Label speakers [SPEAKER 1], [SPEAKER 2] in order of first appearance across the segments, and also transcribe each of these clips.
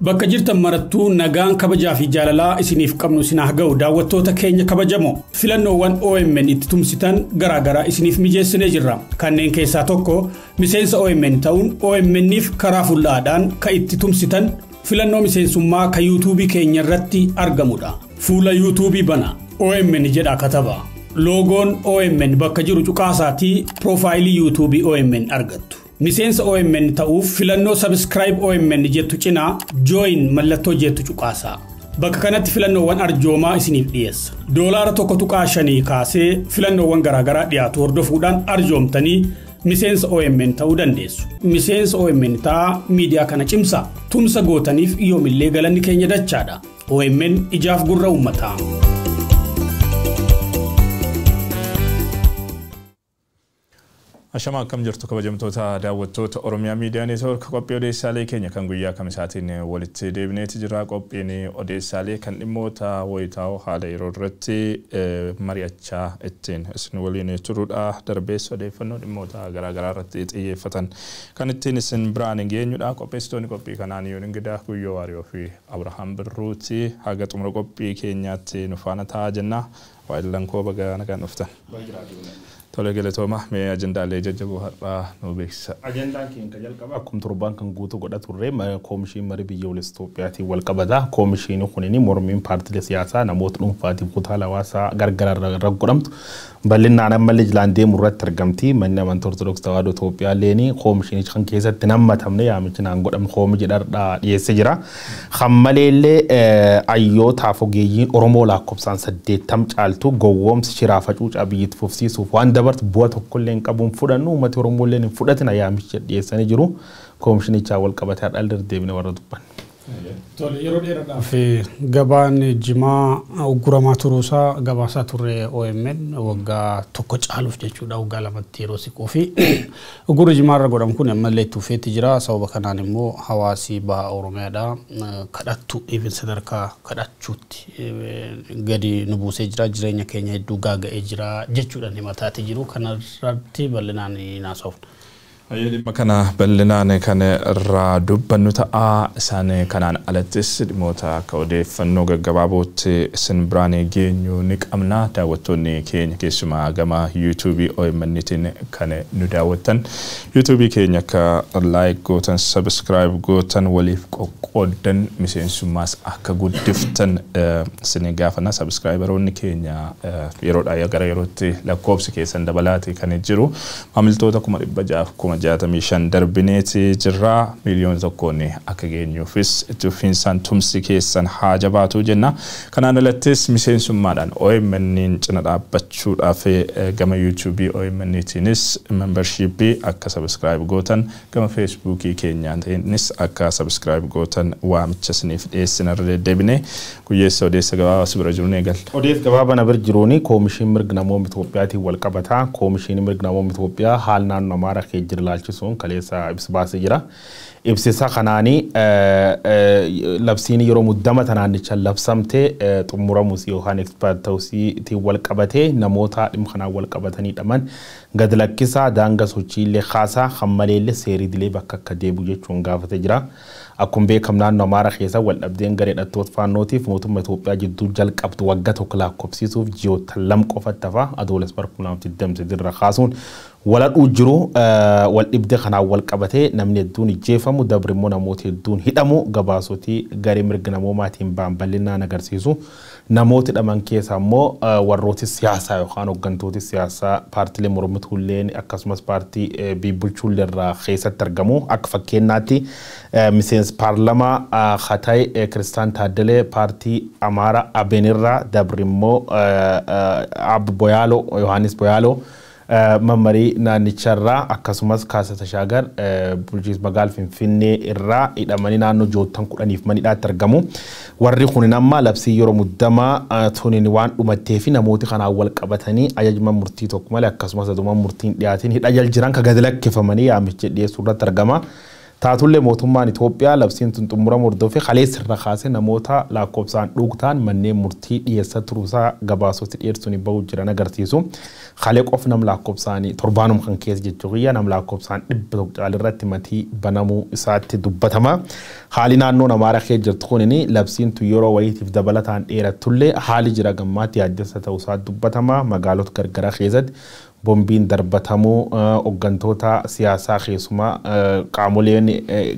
[SPEAKER 1] Bakka jirtan marattuu nagaan kabajaa fi jaalalaa isiniif qabnu sinaa ga'u daawwattoota keenya kabajamoo filannoowwan OMN itti tumsitan garaagaraa isiniif mijeessinee jirra. Kanneen keessaa tokko miseensa OMN ta'uun OMN'if karaa fuulduraadhaan ka itti tumsitan filannoo miseensummaa ka YouTube keenya irratti argamudha. Fuula YouTube bana OMN jedha kataba. Logoon OMN bakka jiru cuqaasaatii profaayilii YouTube OMN argattu. Miseensa OMN ta'uuf filannoo subscribe OMN jettu cinaa join mallattoo jettu cuqaasaa. Bakka kanatti filannoowwan arjoomaa isiniif dhiyeessa. $1.5 kaasee filannoowwan garaagaraa dhiyaatu hordofuudhaan arjoomtanii miseensa OMN ta'uu dandeessu. Miseensa OMN ta'aa miidiyaa kana cimsaa. Tumsa gootaniif yoomillee galanni keenya dachaadha. OMN ijaaf gurra uummataa.
[SPEAKER 2] Ashama akkam jirtu kabajamtoota daawwattoota Oromiyaa Miidiyaa Neetwoork qophii odeessaalee keenya kan guyyaa kamisaatiin walitti deebineeti jira. Qophiin odeessaalee kan dhimmoota wayitaa'oo haala yeroo irratti mari'achaa ittiin isin waliin turuudha. Darbees odeeffannoo dhimmoota garaagaraa irratti xiyyeeffatan kan ittiin isin biraan geenyudha. Qopheessitoonni qophii kanaan yoo ingidaa Guyyoo Waariyoo fi Abrahaam Birruuti haga xumura qophii keenyaatti nu faana ta'aa jenna. Waa'illan koo baga nagaan dhuftan. Tole galatooma mee ajendaalee jajjaboo har'aa nu beeksisa.
[SPEAKER 3] Ajendaan keenya jalqaba akkuma torban kan guutuu godhaturre koomishinii marii biyyoolessa Itoophiyaatiin wal qabata. Koomishinii kunniin mormiin paartiilee siyaasaa namoota dhuunfaatiin kutaa hawaasaa gargaraa irra godhamtu bal'inaan ammallee jilaan deemuu irratti argamti. Manni amantaa Ortodoksii Tawaahidoo Itoophiyaa leeni koomishinii kan keessatti nammatamne yaamichi naan godhamu koomii jedhadhaa dhiyeessee jira. Hammaleellee ayyootaaf ogeeyyiin Oromoo lakkoofsaan 80 caaltu gowwoomsi shiraa facuucaa biyyatti fufsiisuuf waan dabartu bu'aa tokkolleen qabuun fudhannu uummata Oromooleen hin fudhatin yaamicha dhiyeessanii jiru. Koomishinichaa wal qabatee dhaaldir deebine warra dubban.
[SPEAKER 1] Tole yeroo dheeraadhaaf gabaan jimaa ugguramaa turuusaa gabaasaa turre OMN waggaa tokko caaluuf jechuudha waggaa lamatti yeroo siquu fi uggurri jimaa irra godhamu kun ammallee tuufeetti jira. Sababa kanaan immoo hawaasi baha Oromiyaadha kadhattu even sadarkaa kadhachuutti gadi nu buusee jira. Jireenya keenya hedduu gaaga'ee jira jechuudhaan himataati jiru. Kanarratti bal'inaan naasofna.
[SPEAKER 2] Dhimma kana bal'inaan kan irraa dubbannu ta'a. Isaan kanaan alattis dhimmoota akka odeeffannoo gaggabaabootti isin biraan geenyu ni qabna. Daawwattoonni keenya keessumaa gama YouTube OMN'tiin kan nu daawwattan YouTube keenya akka like gootan subscribe gootan waliif qoqqoodan miseensummaas akka guddiftan isin gaafana. Subscriberoonni keenya yeroodhaa gara yerootti lakkoofsi keessan dabalaati kan jiru. Maamiltoota 600 65 darbineeti jirra. Miliyoona tokkoon akka geenyuufis itti fufiinsaan tumsi keessan haa jabaatu jenna. Kanaan alattis miseensummaadhaan OMN'n cina dhaabbachuudhaaf gama YouTube OMN'tiinis membershipii akka subscribe gootan gama Facebookii keenyaanis akka subscribe gootan waamicha isiniif dhiyeessinarra deddeebine guyyeessa odeessa gabaabaa bira jiru eegal.
[SPEAKER 3] Odeessa gabaabaa bira jiruuni koomishinii mirga namoota Itoophiyaatiin wal qabata. Koomishinii mirga namoota Itoophiyaa haal naannoo Amaaraa keessa jira laalchisuun kaleessa ibsa baasee jira. Ibsisa kanaanii labsiin yeroo muddama tanaannicha labsamte xumuramus yookaan expert ta'uutiin wal qabatee namoota dhimma kanaan wal qabatanii dhaman gad lakkisaa daangaa sochiilee khaasaa hammaleellee seerii dilee bakka akka deebi'u jechuun gaafatee jira. Akkuma beekamu naannoo Amaaraa keessa wal dhabdeen garee hidhattoota faannootiif mootummaa Itoophiyaa jidduu jalqabdu waggaa tokko lakkoofsiisuuf ji'oota lama qofatti hafa Adoolessa 2023 irra kaasuun waladhuu jiru. Wal dhibdee kanaan wal qabatee namni hedduun ijjeefamu dabri immoo namoota hedduun hidhamu gabaasotii garee mirga namoomaatiin bal'inaan agarsiisu. Namooti dhaman keessaa immoo warrooti siyaasaa yookaan hooggantooti siyaasaa paartiilee mormituulleen akkasumas paartii biibulchuullee irraa keessatti argamu. Akka fakkeenyaatti miseensi paarlamaa Hatay Kiristaan Taaddalee paartii Amaaraa Abeenirraa dabri immoo Abbo Boyaaloo Yohaannis Boyaaloo mammarii naannicharraa akkasumas kaasata shaagar bulchiinsa magaalaa Finfinnee irraa hidhamanii naannoo joottan 10 manidhaatti argamu. Warri kun amma labsii yeroo muddamaa tuniin waan dhumattee fi namooti kanaan wal qabatanii ajajama murtii tokko malee akkasumas aduma murtiin dhiyaatiin hidha jal jiran ka gad lakkifamanii yaamicha dhiyeessuu irratti argama. taatullee mootummaan Itoophiyaa labsiin tun xumura mordofee kaleessa irra kaasee namoota lakkoofsaan dhuugtaan manneen murtii dhiyeessaa turuusaa gabaasoti dhiyeessuun bahu jiran agarsiisu. Kalee qof nam lakkoofsaanii torbaanum kan keessa jechuudha nam lakkoofsaan 100 caalirratti matii banamuu isaatti dubbatama. Haali naannoo Amaaraa keessa jirtu kunini labsiin tun yeroo wayiitiif dabalataan dheerattullee haali jira gammaatti yaaddessa ta'uu isaa dubbatama. Magaalota gargaraa keessatti bombiin darbatamuu hooggantoota siyaasaa keessumaa qaamoleen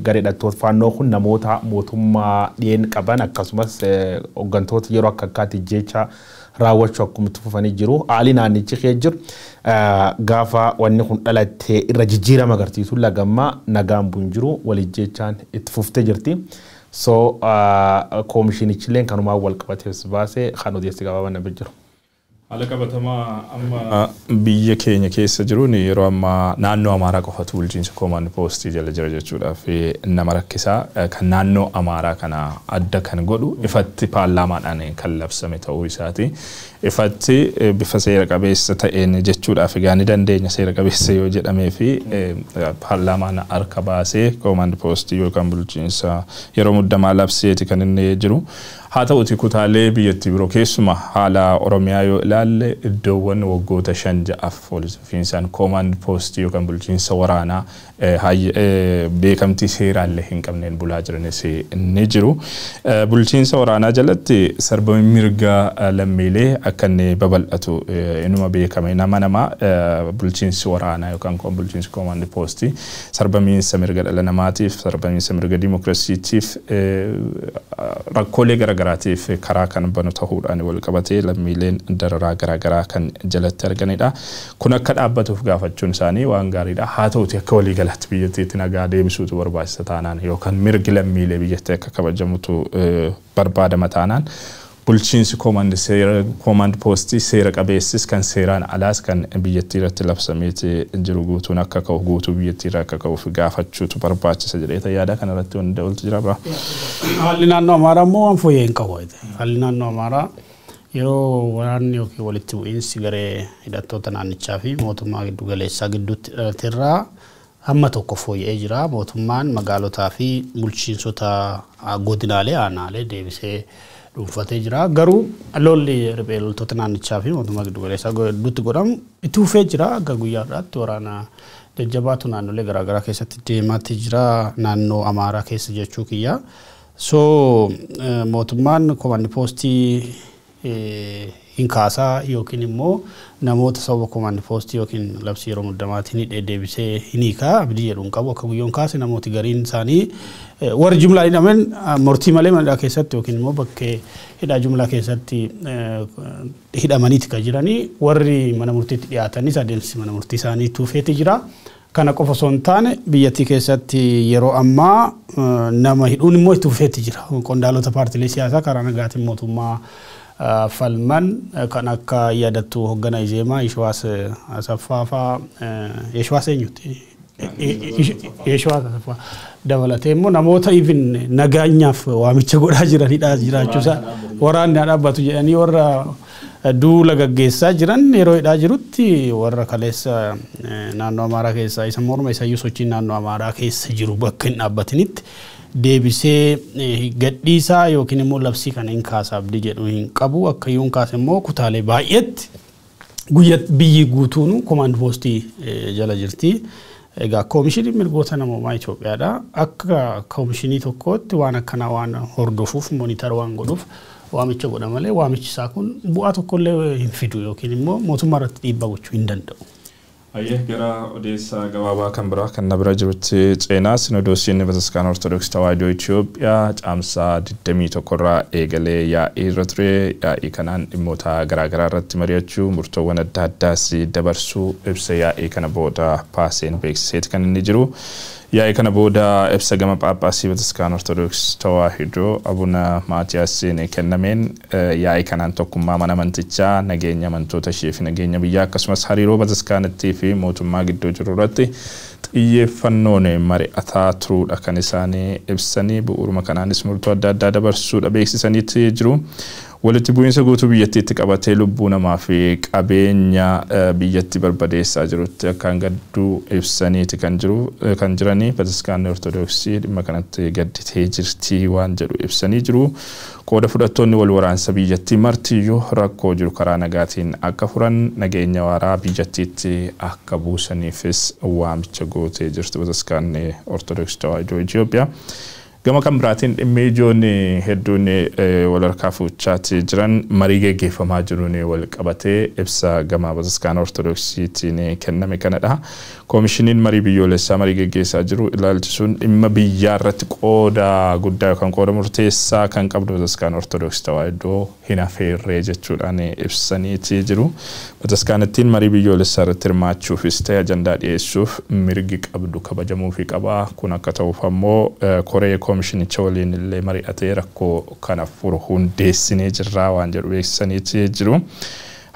[SPEAKER 3] garee hidhattoota faannoo kun namoota mootummaa dhiyeen qaban akkasumas hooggantoota yeroo akka akkaatti jecha raawwachuu akkuma tufufanii jiru. Haali naannichi keessa jiru gaafa wanni kun dhalattee irra jijjiirama agarsiisu lagammaa nagaan bu'uun jiru walijjechaan itti fuftee jirti. So koomishinichileen kanumaan wal qabatees baasee kan odeessi gabaabaa nabi jiru.
[SPEAKER 2] Haala qabatamaa amma biyya keenya keessa jiruun yeroo ammaa naannoo Amaaraa qofatu bulchiinsa koomaand poostii jala jira jechuudhaaf nama rakkisaa kan naannoo Amaaraa kana adda kan godhu ifatti paarlaamaadhaan kan labsame ta'uu isaati. Ifatti bifa seera qabeessa ta'een jechuudhaaf gaani dandeenya seera qabeessa yoo jedhamee fi paarlaamaan harka baasee koomaand poostii yookaan bulchiinsa yeroo muddamaa labseeti kan inni jiru. Haa ta'uti kutaalee biyyattii biroo keessumaa haala Oromiyaa yoo ilaalle iddoowwan waggoota 5-6 waliin koomaand poostii yookaan bulchiinsa waraanaa beekamtii seeraallee hin qabneen bulaa jiranis ni jiru. Bulchiinsa waraanaa jalatti sarbamni mirga lammiilee akka inni babal'atu inuma beekame nama bulchiinsi waraanaa yookaan bulchiinsi koomaand poostii sarbamiinsa mirga dhala namaatiif sarbamiinsa mirga dimookiraasiitiif rakkoolee garaagaraatiif karaa kan banu ta'uudhaan wal qabatee lammiileen dararaa garaagaraa kan jalatti arganidha. Kun akka dhaabbatuuf gaafachuun isaanii waan gaariidha. Haa ta'uti akka walii galatti biyyattiitti nagaa deebisuutu barbaachisa taanaan yookaan mirgi lammiilee biyyattii akka kabajamutu barbaadama taanaan bulchiinsi koomaand poostii seera qabeessis kan seeraan alaas kan biyyattii irratti labsameeti jiru guutuun akka ka'u guutuu biyyattii irraa akka ka'uuf gaafachuutu barbaachisa jedhee yaada kana irratti hunda oltu jira.
[SPEAKER 1] Haalli naannoo Amaaraa immoo waan fooyyee hin qabu. Haalli naannoo Amaaraa yeroo waraanni yookiin walitti bu'iinsi garee hidhattoota naannichaa fi mootummaa giddu galeessaa gidduutti dhalateerraa hamma tokko fooyya'ee jira. Mootummaan magaalotaa fi bulchiinsota godinaalee aanaalee deebisee dhuunfatee jira. Garuu lolli riphee loltoota naannichaa fi mootummaa giddu galeessaa gidduutti godhamu itti fufee jira. Akka guyyaa irraatti waraana jajjabaatu naannolee garaagaraa keessatti deemaatti jira. Naannoo Amaaraa keessa jechuu kiyya. So mootummaan koomaand poostii hin kaasaa yookiin immoo namoota sababa koomaand poostii yookiin labsii yeroo muddamaatiin deebisee hin hiikaa abdii jedhuun qabu. Akka guyyoon kaase namooti gariin isaanii warri jumlaa hidhaman murtii malee mana keessatti yookiin immoo bakkee hidhaa jumlaa keessatti hidhamaniiti kan jiranii warri mana murtiitti dhiyaatanis adeemsi mana murtii isaanii tuufeeti jira. Kana qofa osoo hin taane biyyattii keessatti yeroo ammaa nama hidhuun immoo itti fufeetti jira. Qondaalota paartiilee siyaasaa karaa nagaatiin mootummaa falman kan akka yaadattu hoggana Izeemaa Yeshawaas Asaffaa fa'aa Yeshawaas eenyuti? Yeshawaas Asaffaa dabalatee immoo namoota even nageenyaaf waamicha godhaa jiranidha jiraachuusaa waraanni dhaabbatu jedhanii warra duula gaggeessaa jiran yeroo hidhaa jirutti warra kaleessa naannoo Amaaraa keessa isa morma isayyuu sochiin naannoo Amaaraa keessa jiru bakka hin dhaabbatinitti deebisee gadhiisaa yookiin immoo labsii kana hin kaasaa abdii jedhu hin qabu. Akka yuun kaase immoo kutaalee baay'eetti biyyi guutuun koomaand poostii jala jirti. Egaa koomishiniin mirgoota namoomaa Itoophiyaadha. Akka koomishinii tokkootti waan akkanaa waan hordofuuf moonitar waan godhuuf waamicha godha malee waamichi isaa kun bu'aa tokkollee hin fidu yookiin immoo mootummaa irratti dhiibbaa gochuu hin danda'u.
[SPEAKER 2] Ayyee gara odeessaa gabaabaa kan biraa kan nabira jirutti ceenaa sinodoosiin Bataskaana Ortodoksii Tawaahidoo Itoophiyaa caamsaa 21 irraa eegalee yaa'ii irra ture. Yaa'ii kanaan dhimmoota garaagaraa irratti mari'achuu murtoowwan adda addaas dabarsuu ibsa yaa'ii kana booda paaseen beeksiseeti kan inni jiru. Yaa'ii kana booda ibsa gama Phaaphaasii Bataskaana Ortodoksii Tawaahidoo Abuna Maatiyaasiin kennameen yaa'ii kanaan tokkummaa mana amantichaa nageenya amantoota ishee fi nageenya biyyaa akkasumas hariiroo Bataskaanattii fi mootummaa gidduu jiru irratti xiyyeeffannoon mari'ataa turuudha kan isaanii ibsanii bu'uuruma kanaanis murtoo adda addaa dabarsuudha beeksisaniitti jiru. walitti bu'iinsa guutuu biyyattiitti qabatee lubbuu namaa fi qabeenya biyyatti barbadeessaa jirutti akkaan gadduu ibsaniiti kan jiranii Bataskaanni Ortodoksii dhimma kanatti gadditee jirti waan jedhu ibsanii jiru. Qooda fudhattoonni wal waraansa biyyattii martiyyuu rakkoo jiru karaa nagaatiin akka furan nageenya waaraa biyyattiitti akka buusaniifis waamicha gootee jirti Bataskaanni Ortodoksii Tawaahidoo Itoophiyaa. Gama kan biraatiin dhimmi ijoon hedduun wal harkaa fuuchaatti jiran marii geggeeffamaa jiruun wal qabatee ibsa gama Bataskaana Ortodoksiitiin kenname kanadha. Koomishiniin marii biyyoolessaa marii geggeessaa jiru ilaalchisuun dhimma biyyaa irratti qooda guddaa yookaan qooda murteessaa kan qabdu Bataskaana Ortodoksii Tawaahidoo hin affeerree jechuudhaan ibsaniiti jiru. Bataskaanattiin marii biyyoolessaa irratti hirmaachuufis ta'e ajandaa dhiyeessuuf mirgi qabdu kabajamuu fi qabaa kun akka ta'uuf ammoo koree koomishinicha waliin illee mari'atee rakkoo kana furu hundeessinee jirra waan jedhu beeksisaniiti jiru.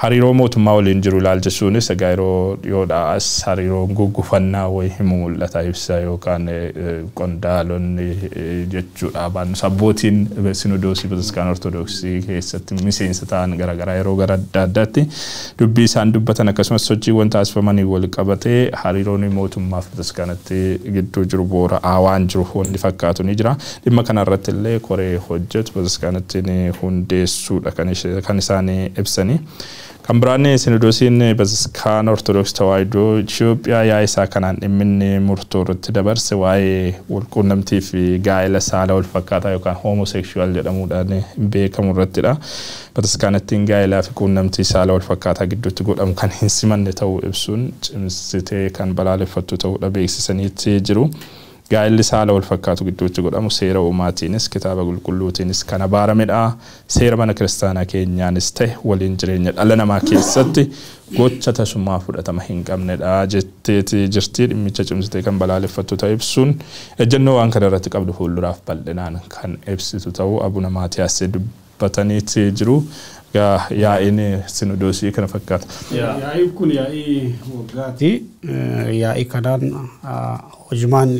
[SPEAKER 2] Hariiroo mootummaa waliin jiru ilaalchisuunis egaa yeroo dhiyoodhaas hariiroon guggufannaa wayii mul'ata ibsa yookaan qondaalonni jechuudha baanus abbootiin sinodoosii Bataskaana Ortodoksii keessatti miseensa ta'an garaagaraa yeroo gara adda addaatti dubbii isaan dubbatan akkasumas sochiiwwan taasifamanii wal qabatee hariiroon mootummaaf Bataskaanatti gidduu jiru boora'aa waan jiruuf wanti fakkaatu ni jira. Dhimma kanarratti illee koree hojjetu Bataskaanattiin hundeessuudha kan isaan ibsanii. Kan biraan sinodoosiin Bataskaana Ortodoksii Tawaahidoo Itoophiyaa yaa'ii isaa kanaan dhimmi murtoo irratti dabarse waa'ee walquunnamtii fi gaa'ela saala wal fakkaataa yookaan homosekshuwaal jedhamuudhaan beekamu irrattidha. Bataskaanattiin gaa'elaa fi quunnamtii saala wal fakkaataa gidduutti godhamu kan hin simanne ta'uu ibsuun cimsitee kan balaaleffattu ta'uudha beeksisaniitti jiru. Gaa'elli saala wal fakkaatu gidduutti godhamu seera uumaatiinis kitaaba qulqulluutiinis kan abaaramedha. Seera mana kiristaanaa keenyaanis ta'e waliin jireenya dhala namaa keessatti gocha tasummaa fudhatama hin qabnedha jetteeti jirti. Dhimmicha cimsitee kan balaaleffattu ta'uu ibsuun ejjennoo waan kana irratti qabdu fuulduraaf bal'inaan kan ibsitu ta'uu Abuna Maatiyaas dubbataniitti jiru. Yaa'iin sinodoosii kana fakkaata.
[SPEAKER 1] Yaa'ii kun yaa'ii waggaati. Yaa'ii kanaan hojimaan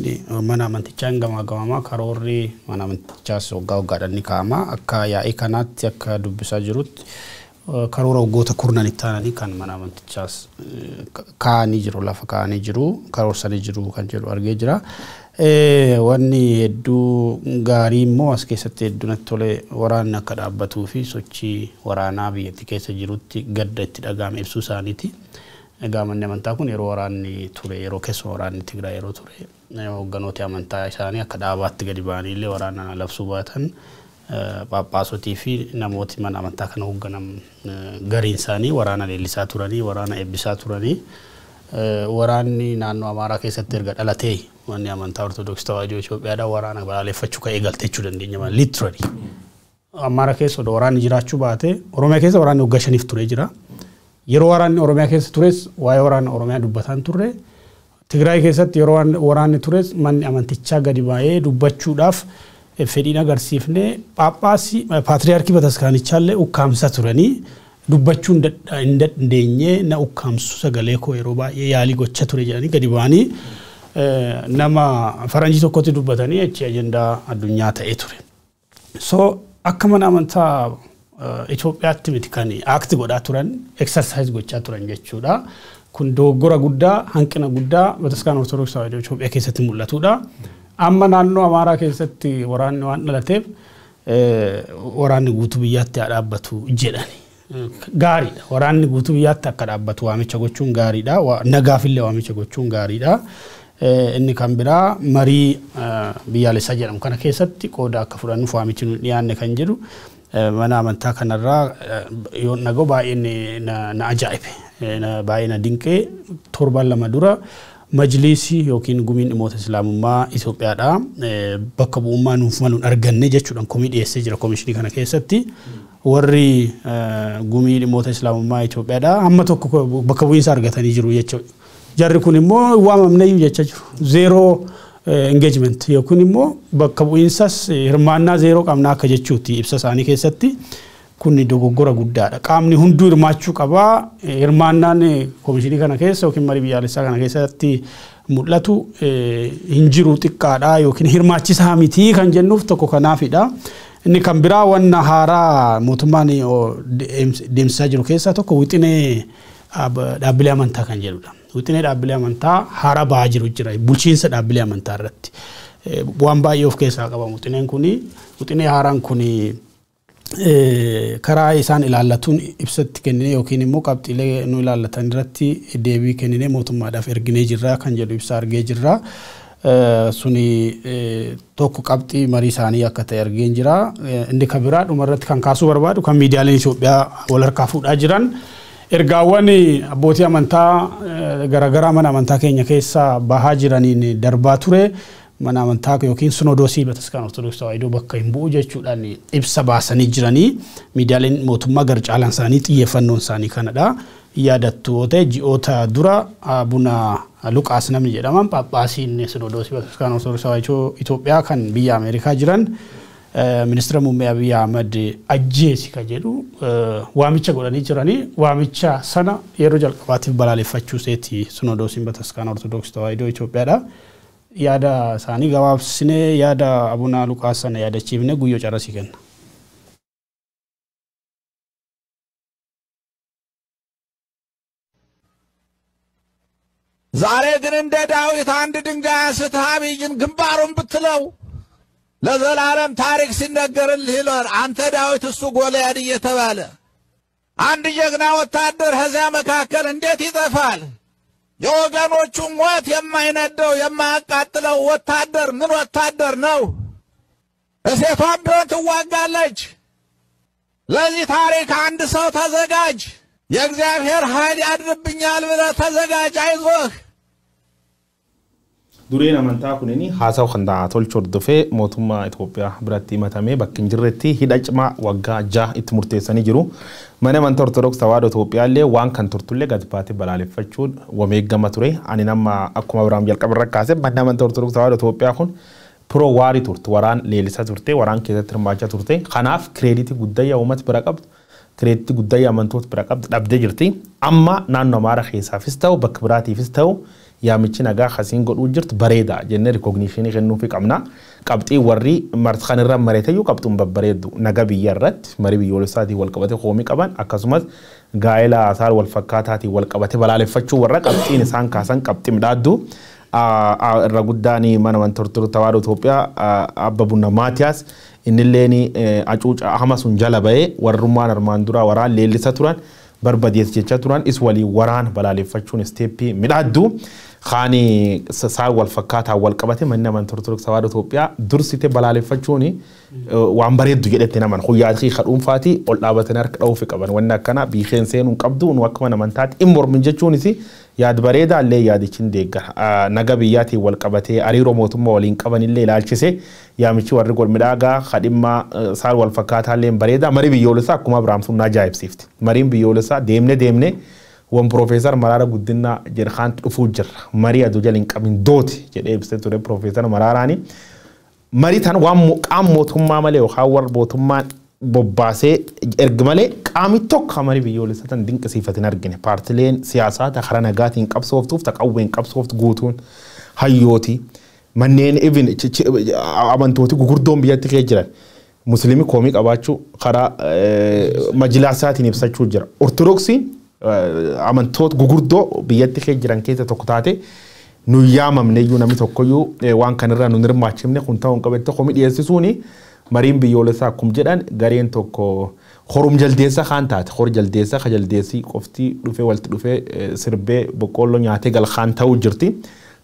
[SPEAKER 1] mana amantichaan gamaagamamaa karoorri mana amantichaas waggaadhaan ni kaa'ama. Akka yaa'ii kanaatti akka dubbisaa jirutti karoora waggoota kurnanitti aananii kan mana amantichaas kaa'anii jiru lafa kaa'anii jiru karoorsanii jiru kan jedhu argee jira. Wanni hedduu gaarii immoo as keessatti hedduu natti tole waraanni akka dhaabbatuu fi sochii waraanaa biyyattii keessa jirutti gadda itti dhaga'ame ibsuu isaaniiti. Egaa manni amantaa kun yeroo waraanni ture yeroo keessuma waraanni Tigraay yeroo ture hoogganoota amantaa isaanii akka dhaabaatti gadi ba'anii illee waraana labsuu baatan phaaphaasootii fi namooti mana amantaa kana hoogganan gariin isaanii waraana leellisaa turanii waraana eebbisaa turanii. Waraanni naannoo Amaaraa keessatti erga dhalatee manni amantaa Ortodoksii Tawaahidoo Itoophiyaadhaan waraana balaaleffachuu ka'ee galtee jechuu dandeenya literally. Amaaraa keessa waraanni jiraachuu baate Oromiyaa keessa waraanni waggaa 5 ture jira. Yeroo waraanni Oromiyaa keessa tures waa'ee waraana Oromiyaa dubbatan turre. Tigraay keessatti yeroo waraanni tures manni amantichaa gadi ba'ee dubbachuudhaaf fedhiin agarsiifne phaaphaasii paatriyaarkii Bataskaanichaallee ukkaamsaa turanii. Dubbachuun hin dandeenye na ukkaamsu sagalee koo yeroo baay'ee yaalii gochaa ture jedhanii gadi ba'anii nama faranjii tokkotti dubbatanii achi ajandaa addunyaa ta'ee ture. So akka mana amantaa Itoophiyaatti miti kan aakti godhaa turan exercise gochaa turan jechuudha. Kun dogoggora guddaa hanqina guddaa Bataskaana Ortodoksii Tawaahidoo Itoophiyaa keessatti mul'atudha. Amma naannoo Amaaraa keessatti waraanni waan dhalateef waraanni guutuu biyyaatti haa dhaabbatu jedhani. Gaariidha. Waraanni guutuu biyyaatti akka dhaabbatu waamicha gochuun gaariidha. Nagaafillee waamicha gochuun gaariidha. Inni kan biraa marii biyyaalessaa jedhamu kana keessatti qooda akka fudhannuuf waamichi nu dhiyaanne kan jedhu mana amantaa kanarraa yoo nagoo baay'ee na ajaa'ibe. Baay'ee na dinqee torban lama dura majlisii yookiin gumiin dhimmoota islaamummaa Itoophiyaadhaa bakka bu'ummaa nuuf maluun arganne jechuudhaan komii dhiyeessee jira komishinii kana keessatti. Warri gumii dhimmoota islaamummaa Itoophiyaadhaa amma tokko bakka bu'iinsa argatanii jiru jechuudha. Jarri kun immoo waamamneeyyuu jecha jiru. Zero engagement yookiin immoo bakka bu'iinsas hirmaannaa zero qabna akka jechuuti ibsa isaanii keessatti kun dogoggora guddaadha. Qaamni hunduu hirmaachuu qaba. Hirmaannaan komishinii kana keessa yookiin marii biyyaalessaa kana keessatti mul'atu hin jiru xiqqaadha yookiin hirmaachisaa miti kan jennuuf tokko kanaafidha. Inni kan biraa wanna haaraa mootummaan deemsisaa jiru keessaa tokko wixinee dhaabbilee amantaa kan jedhudha. Wixinee dhaabbilee amantaa haaraa ba'aa jiru jira. Bulchiinsa dhaabbilee amantaa irratti bu'aan baay'ee of keessaa qaba. Wixinee haaraan kuni karaa isaan ilaallatuun ibsatti kennine yookiin immoo qabxiilee nu ilaallatan irratti deebii kennine mootummaadhaaf erginee jirra kan jedhu ibsa argee jirra. Suni tokko qabxii marii isaanii akka ta'e argee jira. Inni kan biraa dhumarratti kan kaasuu barbaadu kan miidiyaaleen Itoophiyaa wal harkaa fuudhaa jiran ergaawwan abbootii amantaa garaagaraa mana amantaa keenya keessa bahaa jiraniin darbaa ture. Mana amantaa yookiin Sinodoosii Bataskaana Ortodoksii Tawaahidoo bakka hin bu'u jechuudhaan ibsa baasanii jiranii miidiyaaleen mootummaa gara caalaan isaanii xiyyeeffannoon isaanii kanadha. Yaadattoota ji'oota dura Abuna Luqaas namni jedhaman Phaaphaasiin Sinodoosii Bataskaana Ortodoksii Tawaahidoo Itoophiyaa kan biyya Ameerikaa jiran ministeera muummee Abiy Ahmed ajjeesi kan jedhu waamicha godhanii jiranii waamicha sana yeroo jalqabaatiif balaaleffachuu seeti Sinodoosiin Bataskaana Ortodoksii Tawaahidoo Itoophiyaadha. Yaada isaanii gabaabsinee yaada Abuna Luqaas sana yaadachiifne guyyoo carrasii kenna.
[SPEAKER 4] ዛሬ ግን እንደ ዳዊት አንድ ድንጋይ አንስተህ አብይን ግንባሩን ብትለው ለዘላለም ታሪክ ሲነገርልህ ይሏል። አንተ ዳዊት እሱ ጎልያድ እየተባለ አንድ ጀግና ወታደር ከዚያ መካከል እንዴት ይጠፋል? የወገኖቹ ሞት የማይነደው የማያቃጥለው ወታደር ምን ወታደር ነው? እሴቷም ቢሆን ትዋጋለች። ለዚህ ታሪክ አንድ ሰው ተዘጋጅ። የእግዚአብሔር ኃይል ያድርብኛል ብለህ ተዘጋጅ። አይዞህ።
[SPEAKER 3] Dureen amantaa kunini haasawu kan tolchuu hordofee mootummaa Itoophiyaa biratti himatamee bakka hin jirretti hidha cimaa waggaa 6 itti murteessanii jiru. Mana amantaa Ortodoksii Tawaahidoo Itoophiyaa illee waan kan turtullee gad baatee balaaleffachuun wameeggama ture. Ani nama akkuma Abiraam jalqaba irra kaasee mana amantaa Ortodoksii Tawaahidoo Itoophiyaa kun pro waarii turte, waraan leellisaa turte, waraan keessatti hirmaachaa turte. Kanaaf kireeditii guddaa uummata bira qabdu, kireeditii guddaa amantoota bira qabdu dhabdee jirti. Amma naannoo Amaaraa keessaafis ta'u bakka biraatiifis ta'u yaamichi nagaa khasiin godhuu jirtu bareeda jennee rikogniishinii kennuufii qabna. Qabxii warri martkan irra mareetayyuu qabxuun babbareeddu naga biyya irratti marii biyyoolessaatiin wal qabate qoomii qaban akkasumas gaa'ela asaar wal fakkaataatiin wal qabate balaaleffachuu warra qabxiin isaan kaasan qabxii midhaaddu irra guddaan mana amantaa Ortodoksii Tawaahidoo Itoophiyaa Abba Bunna Maatiyaas innilleen acuuca ahama sun jala ba'ee warrummaan armaan duraa waraan leellisa turan barbadees jecha turan is walii waraan balaaleffachuun isteeppii midhaaddu. Khani saa wal fakkaataa wal qabate manni amantaa Ortodoksii Tawaahidoo Itoophiyaa dursite balaaleffachuun waan bareeddu jedhetti naman huyyaadhii kadhuunfaati ol dhaabatanii harka dha'uufi qaban wanni akkana biikheen seenuun qabdu nu akka mana amantaatti hin mormin jechuunis yaad bareedaa illee yaadichin deeggara naga biyyaatiin wal qabatee hariiroo mootummaa waliin qaban illee ilaalchise yaamichi warri gol midhaagaa kadhimmaa saa wal fakkaataa illee bareedaa marii biyyoolessaa akkuma Abiraam sun ajaa'ibsiifti mariin biyyoolessaa deemne wan Profeesar Mararaa Guddinaa jedhaan dhufuu jirra marii aduu jalin qabin dooti jedhee ibsee ture Profeesar Mararaani marii tan waan qaam mootummaa malee yookaan warra mootummaan bobbaasee erga malee qaami tokko marii biyyoolessaa tan dinqisiifatin argine paartileen siyaasaa takara nagaatiin qabsooftuuf taqawween qabsooftu guutuun hayyooti manneen even amantooti gugurdoon biyyatti kee jiran musliimi koomii qabaachuu karaa majlisatiin ibsachuu jira Ortodoksiin amantoota gugurdoo biyyatti kee jiran keessa tokko taate nu yaamamne iyyuu namni tokkoyyuu waan kanarraa nu hirmaachifne kun ta'uun qabate tokko midhiyeessisuuni mariin biyyoolessaa akkuma jedhan gareen tokko horum jaldeessa kaan taate hor jaldeessa ka jaldeessii qoftii dhufee walitti dhufee sirbee boqqolloo nyaatee galkaan ta'uu jirti.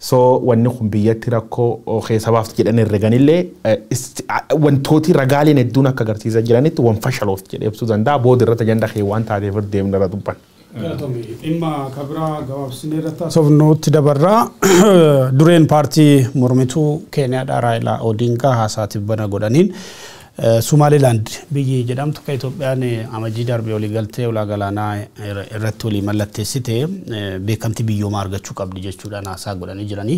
[SPEAKER 3] So wanni kun biyyatti rakkoo keessa baafti jedhan herreganillee wantooti ragaaleen hedduun akka agarsiisaa jiranitti wan fashaloofti jedhee ibsuu danda'a booda irratti ajanda kee waan taateef deemna irra dubban.
[SPEAKER 1] Dhimma kabira gabaabsinee irratti sofnuutti dabarraa dureen paartii mormituu Keeniyaadhaa Raayilaa Odingaa haasaatiif bana godhaniin Somaliland biyyi jedhamtu kan Itoophiyaan amajjii darbee olii galtee ulaa galaanaa irratti olii mallatteessite beekamtii biyyoomaa argachuu qabdi jechuudhaan haasaa godhanii jiranii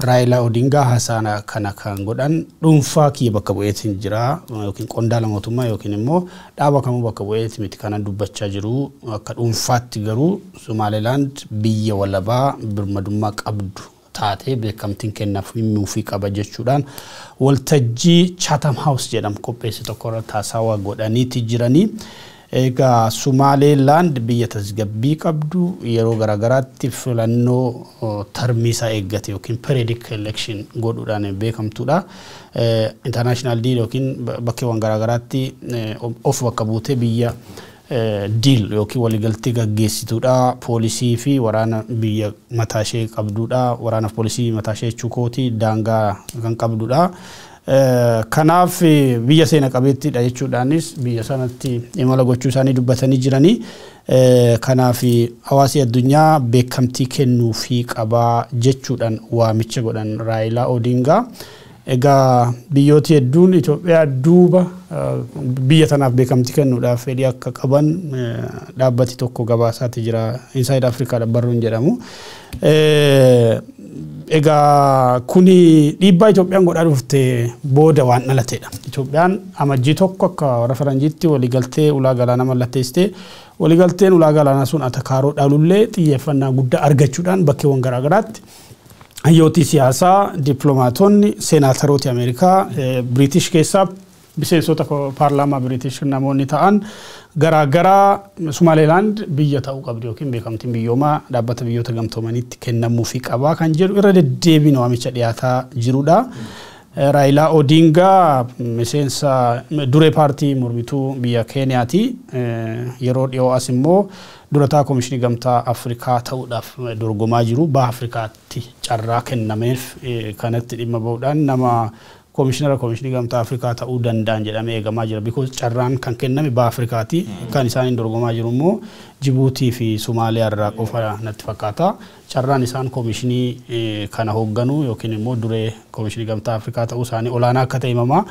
[SPEAKER 1] Raayilaa Odingaa haasaa kana kan godhan dhuunfaa kiyya bakka bu'eetiin jira yookiin qondaala mootummaa yookiin immoo dhaaba kamuu bakka bu'eetii miti kanan dubbachaa jiru akka dhuunfaatti garuu Somaliland biyya walabaa birmadummaa qabdu taatee beekamtiin kennaafimuu fi qaba jechuudhaan waltajjii Chatham House jedhamu qopheesse tokko irratti haasawaa godhaniiti jiranii. Egaa Somaliland biyya tasgabbii qabdu yeroo garaagaraatti filannoo tarmiisaa eeggate yookiin periodic election godhuudhaan beekamtuudha. International deal yookiin bakkeewwan garaagaraatti of bakka buutee biyya deal yookiin waliigaltee gaggeessituudha. Poolisii fi waraana biyya mataa ishee qabduudha. Waraanaaf poolisii mataa ishee chukooti daangaa kan qabduudha. Kanaaf biyya seena qabeettiidha jechuudhaanis biyya sanatti imala gochuu isaanii dubbatanii jiranii. Kanaaf hawaasi addunyaa beekamtii kennuu fi qabaa jechuudhaan waamicha godhan Raayilaa Odingaa. Egaa biyyooti hedduun Itoophiyaa duuba biyya tanaaf beekamtii kennuudhaaf fedhii akka qaban dhaabbati tokko gabaasaatti jira. Inside Africa barruun jedhamu. Egaa kuni dhiibbaa Itoophiyaan godhaa dhufte booda waan dhalateedha. Itoophiyaan amajjii tokko akka warra Faranjiitti waliigaltee ulaa galaanaa mallatteessitee waliigalteen ulaa galaanaa sun atakaaroo dhaalullee xiyyeeffannaa guddaa argachuudhaan bakkeewwan garaagaraatti hayyooti siyaasaa, dippiloomaatonni, seenaatarooti Ameerikaa, British keessaa miseensota paarlaamaa British namoonni ta'an garaagaraa Somaliland biyya ta'uu qabdi yookiin beekamtiin biyyoomaa dhaabbata biyyoota gamtoomaniitti kennamuu fi qabaa kan jedhu irra deddeebiin waamicha dhiyaataa jirudha. Raayilaa Odingaa miseensa duree paartii mormituu biyya Keeniyaati. Yeroo dhiyoo as immoo durataa Komishinii Gamtaa Afrikaa ta'uudhaaf dorgomaa jiru. Baha Afrikaatti carraa kennameef kanatti dhimma bahuudhaan nama Komishinii Gamtaa Afrikaa ta'uu danda'an jedhamee eegamaa jira. Because carraan kan kenname Baha Afrikaatti kan isaan dorgomaa jiru immoo Jibuutii fi Somaaliyaa irraa qofa natti fakkaata. Carraan isaan komishinii kana hoogganu yookiin immoo duree Komishinii Gamtaa Afrikaa ta'uu isaanii olaanaa akka ta'e himamaa.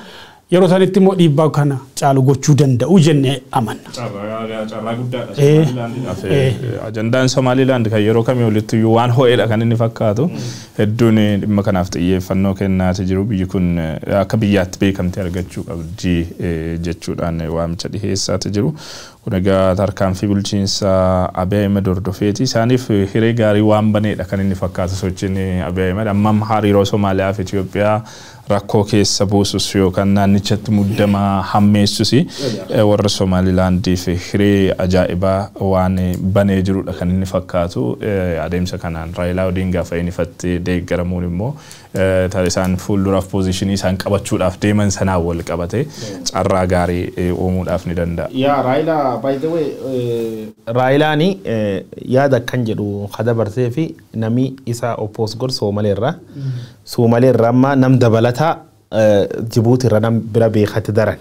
[SPEAKER 1] Yeroo sanitti immoo dhiibbaa kana caalu gochuu danda'u jennee amanna.
[SPEAKER 2] Carraa guddaadha. Ajandaan Somaliland kan yeroo kamii olitti waan ho'eedha kan inni fakkaatu. Hedduun dhimma kanaaf xiyyeeffannoo kennaati jiru. Biyyi kun akka biyyaatti beekamtii argachuu qabdi jechuudhaan waamicha dhiheessaati jiru. Kun egaa tarkaanfii bulchiinsa Abiy Ahmed hordofeeti. Isaaniif hiree gaarii waan baneedha kan inni fakkaatu sochiin Abiy Ahmed. Ammam hariiroo Somaaliyaa fi Itoophiyaa rakkoo keessa buusus yookaan naannichatti muddamaa hammeessus warra Somalilaandiif hiree ajaa'ibaa waan banee jirudha kan inni fakkaatu. Adeemsa kanaan Raayilaa Odingaa fa'iinifaatti deeggaramuun immoo isaan fuulduraaf poozishinii isaan qabachuudhaaf deeman sanaan wal qabate carraa gaarii uumuudhaaf ni danda'a.
[SPEAKER 3] Yaa Raayilaa by the way Raayilaani yaada kan jedhu dabarsee fi namni isa oppoos godhu Soomaleerraa amma nam dabalataa Jibuutii irra nam bira beekatti daran.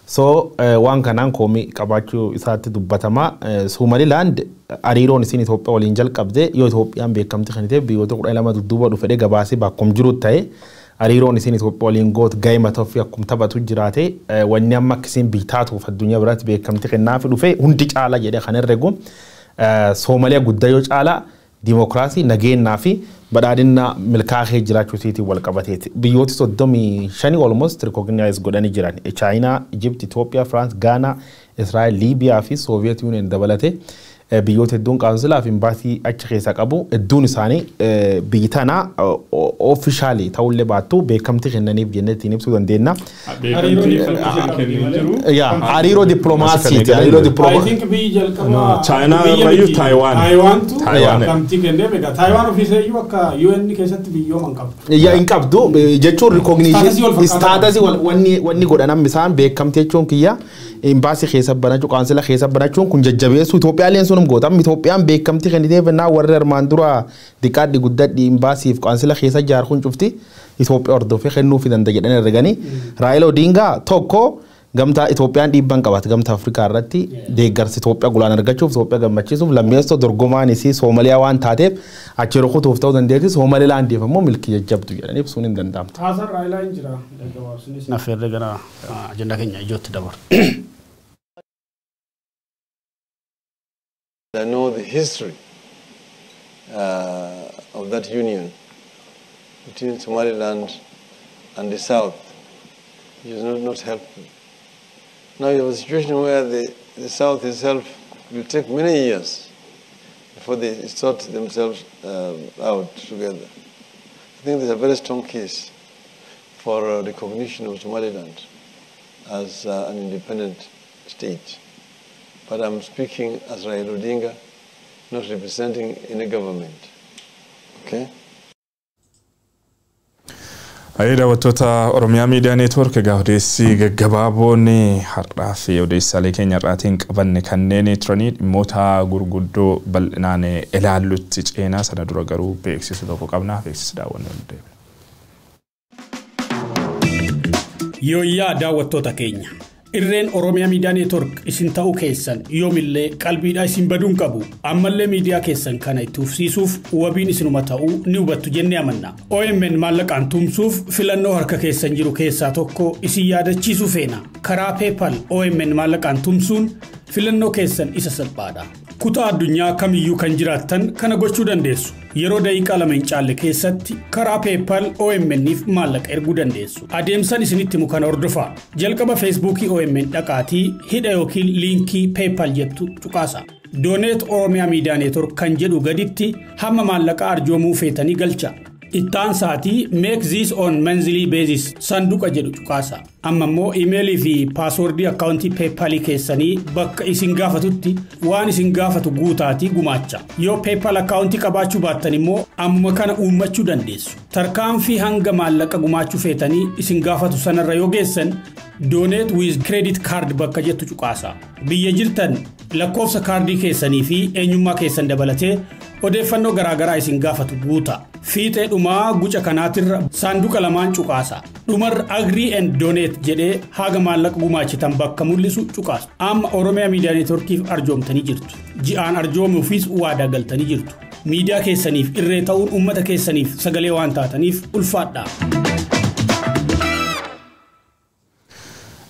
[SPEAKER 3] So waan kanaan koomii qabaachuu isaatti dubbatamaa. Somaliland hariiroon isiin Itoophiyaa waliin jalqabde yoo Itoophiyaan beekamtii kan ta'e biyyoota 12 dudduuba dhufee gabaasee bakkum jiru ta'e hariiroon isiin Itoophiyaa waliin gootu gahee mataa ofii akkuma taphatu jiraate wanni amma akkasiin bitaatuuf addunyaa biraatti beekamtii kennaaf dhufe hundi caala jedhee kan herregu Soomaliyaa guddaa yoo caala Dimokiraasii nageenyaa fi badhaadhina milkaa'ee jiraachuu isiitiin wal qabateeti. Biyyooti 35 almost recognize godhanii jiran. China, Egypt, Ethiopia, France, Ghana, Israel, Libya fi Soviet Union dabalate biyyoota hedduun qaansilaa fi imbaasii achi keessa qabu hedduun isaanii biyyi tana officially ta'ullee baattu beekamtii kennaniif jenneetiin ibsuu dandeenya. Hariiroo dippiloomaasiiti.
[SPEAKER 1] I think biyyi jalqabaa
[SPEAKER 2] China irrayyuu
[SPEAKER 1] Taiwantu beekamtii kennee beeka. Taiwan ofiisayyuu akka UN keessatti biyyooman qabdu.
[SPEAKER 3] Hin qabdu jechuun recognition status wanni godhanan isaan beekamtii jechuun kiyya imbaasii keessa banachuu qaansila keessa banachuun kun jajjabeessu Itoophiyaaleen sunum gootam Itoophiyaan beekamtii kenniteef naa warra armaan dura diqaadhi guddadhi imbaasiif qaansila keessa jaarkuun cufti Itoophiyaa hordofee kennuu fi danda'a jedhan erganii Raayilaa Odingaa tokko gamtaa Itoophiyaan dhiibban qabaate gamtaa Afrikaa irratti deeggarsi Itoophiyaa gulaan argachuuf Itoophiyaa gammachiisuuf lammeessoo dorgomaan isii Soomaliyaa waan taateef achi rukutuuf ta'uu dandeetti Soomalilaandiif immoo milkii jajjabdu jedhanii ibsuun hin danda'amtu.
[SPEAKER 1] Haasaan Raayilaa hin jira. Gabaabsinis nafeerre gara ajandaa keenya ijootti dabaru.
[SPEAKER 5] I know the history of that union between Somaliland and the South. It is not helpful. Now you have a situation where the South itself will take many years before they sort themselves out together. I think there's a very strong case for recognition of Somaliland as an independent state. But I'm speaking as Raila Odinga, not representing any government. Okay?
[SPEAKER 2] Ayda wattoota Oromiyaa Miidiyaa Neetwoork odeessii gaggabaaboon har'aa fi odeessaalee keenya irraatiin qabanne kanneen turanii dhimmoota gurguddoo bal'inaan ilaallutti ceenaa sana dura garuu beeksisa tokko qabna. Beeksisa daawwannee deebina.
[SPEAKER 1] Yooyyaa daawwattoota keenya. Irreen Oromiyaa Miidiyaa Neetwoork isin ta'uu keessan yoomillee qalbiidhaa isin baduun qabu. Ammallee miidiyaa keessan kana itti ufsiisuuf wabiin isinuma ta'uu ni hubattu jennee amanna. OMN maallaqaan tumsuuf filannoo harka keessan jiru keessaa tokko isin yaadachiisuu feena. Karaa PayPal OMN maallaqaan tumsuun filannoo keessan isa salphaadha. Kutaa addunyaa kamiyyuu kan jiraattan kana gochuu dandeessu. Yeroo daqiiqaa lama hin caalle keessatti karaa PayPal OMN'if maallaqa erguu dandeessu. Adeemsan isinitti himu kana hordofaa. Jalqaba Facebookii OMN dhaqaatii hidha yookiin liinkii PayPal jettu cuqaasa. Donate Oromiyaa Miidiyaa Neetwoork kan jedhu gaditti hamma maallaqa arjoomuu feetanii galcha. Ittaan saatii make this on monthly basis sanduqa jedhu cuqaasa. Amma immoo emailii fi passwordii akkaawuntii PayPal keessanii bakka isin gaafatutti waan isin gaafatu guutaatii gumaacha. Yoo PayPal akkaawuntii qabaachuu baattan immoo amma kana uummachuu dandeessu. Tarkaanfii hanga maallaqa gumaachuu feetanii isin gaafatu sanarra yoo geessan donate with credit card bakka jettu cuqaasa. Biyya jirtan lakkoofsa kaardii keessanii fi eenyummaa keessan dabalatee odeeffannoo garaagaraa isin gaafatu guuta. Fiixee dhumaa guca kanaatirra saanduqa lamaan cuqaasa. Dhumarra agree and donate jedhee haga maallaqa gumaachitan bakka mul'isu cuqaasa. Amma Oromiyaa Miidiyaa Neetwoorkiif arjoomtanii jirtu. Ji'aan arjoomuufis waadaa galtanii jirtu. Miidiyaa keessaniif irree ta'uun uummata keessaniif sagalee waan taataniif ulfaadhaa.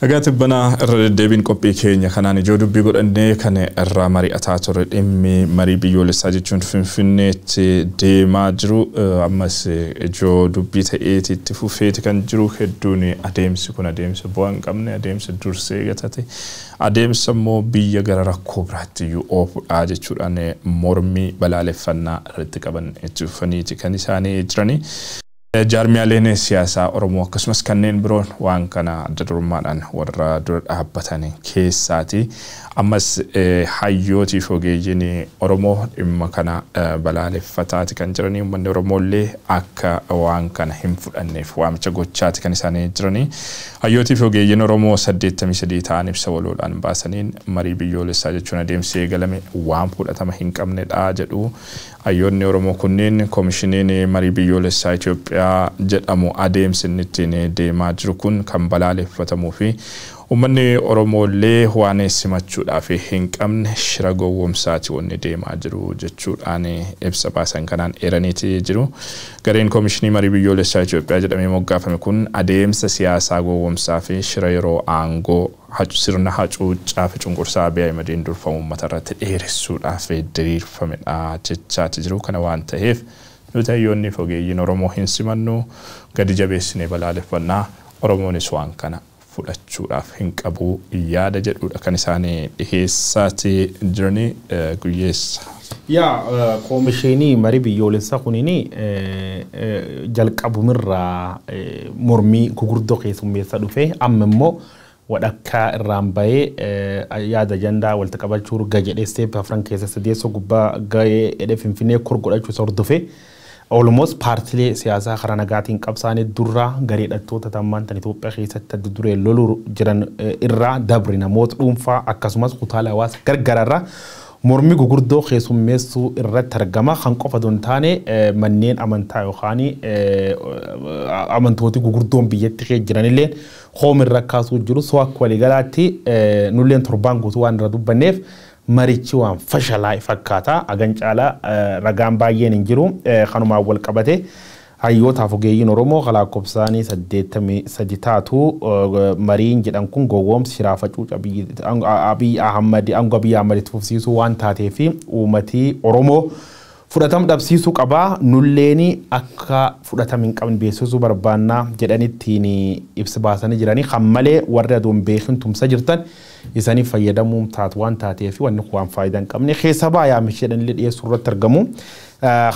[SPEAKER 2] Agati bana deebiin qophii keenya kanaan ijoo dubbii godhannee kan irraa mari'ataa turre dhimmi marii biyyoolessaa jechuun Finfinneetti deemaa jiru ammas ijoo dubbii ta'eeti itti fufeeti kan jiru hedduun adeemsi kun adeemsa bu'aa hin qabne adeemsa dursee gatate adeemsa immoo biyya gara rakkoo biraatti iyyuu oofudha jechuudhaan mormii balaaleffannaa irratti qaban itti fufaniiti kan isaanii jiranii. Jaarmiyaaleen siyaasaa Oromoo akkasumas kanneen biroon waan kana adda durummaadhaan warra dura dhaabbatan keessaati. Ammas hayyootiif ogeeyyiin Oromoo dhimma kana balaaleffataati kan jiranii. Uummanni Oromooillee akka waan kana hin fudhanneef waamicha gochaati kan isaanii jiranii. Hayyootiif ogeeyyiin Oromoo 83 ta'an ibsa waloodhaan baasaniin marii biyyoolessaa jechuun adeemsi eegalame waan fudhatama hin qabnedha jedhu. Hayyoonni Oromoo kunneen koomishiniin marii biyyoolessaa Itoophiyaa jedhamu adeemsi inni ittiin deemaa jiru kun kan balaaleffatamuu fi uummanni Oromoollee waan simachuudhaaf hin qabne shira gowwoomsaati wanni deemaa jiru jechuudhaan ibsa baasan kanaan eeraniiti jiru. Gareen koomishinii marii biyyoolessaa Itoophiyaa jedhamee moggaafame kun adeemsa siyaasaa gowwoomsaa fi shira yeroo aangoo sirna hacuuccaa fi cunqursaa Abiy Ahmediin durfamu uummata irratti dheeressuudhaaf diriirfamedha jechaati jiru. Kana waan ta'eef nuti hayyoonni fi ogeeyyiin Oromoo hin simannu gadi jabeessinee balaaleffannaa Oromoonis waan kana fudhachuudhaaf hin qabu yaada jedhudha kan isaanii dhiheessaati jiranii guyyeessa.
[SPEAKER 3] Yaa koomishinii marii biyyoolessaa kunini jalqabumirraa mormii gurguddoo keessummeessa dhufe amma immoo wadakka irraan bahee yaada ajandaa walitti qabachuu urga jedhee steep afran keessa sadeessoo gubbaa gahee Finfinnee korgodhachuu isa hordofe. Almost paartilee siyaasaa karaa nagaatiin qabsaanii durraa garee hidhattoota tammaan tan Itoophiyaa keessatti adda duree loluu jiran irraa dabri namoota dhuunfaa akkasumas kutaalee hawaasa gargaararraa mormii gurguddoo keessummeessuu irratti argama. Kan qofa don taane manneen amantaa yookaan amantooti gurguddoon biyyatti jiranillee hoomirra kaasuu jiru. Soo akka waliigalaatti nulleen torbaan guutuu waan irra dubbanneef marichi waan fashalaa fakkaata. Agancaalaa ragaan baay'een hin jiru. Kanumaan wal qabate hayyootaaf ogeeyyiin Oromoo lakkoofsaanii 83 taatu mariin jedhan kun gowwoomsi shiraafachuu Abiy Ahmed aangoo Abiy Ahmed fufsiisuu waan taateef uummatii Oromoo fudhatam dhabsiisuu qabaa nulleeni akka fudhatam hin qabne beeksisuu barbaannaa jedhanittiin ibsa baasanii jiranii kan malee warri aduun beekin tumsa jirtan isanii fayyadamuun taatu waan taateef wanni waan faayidaa hin qabne keessa baayaa mishedhanillee dhiyeessuu irratti argamu.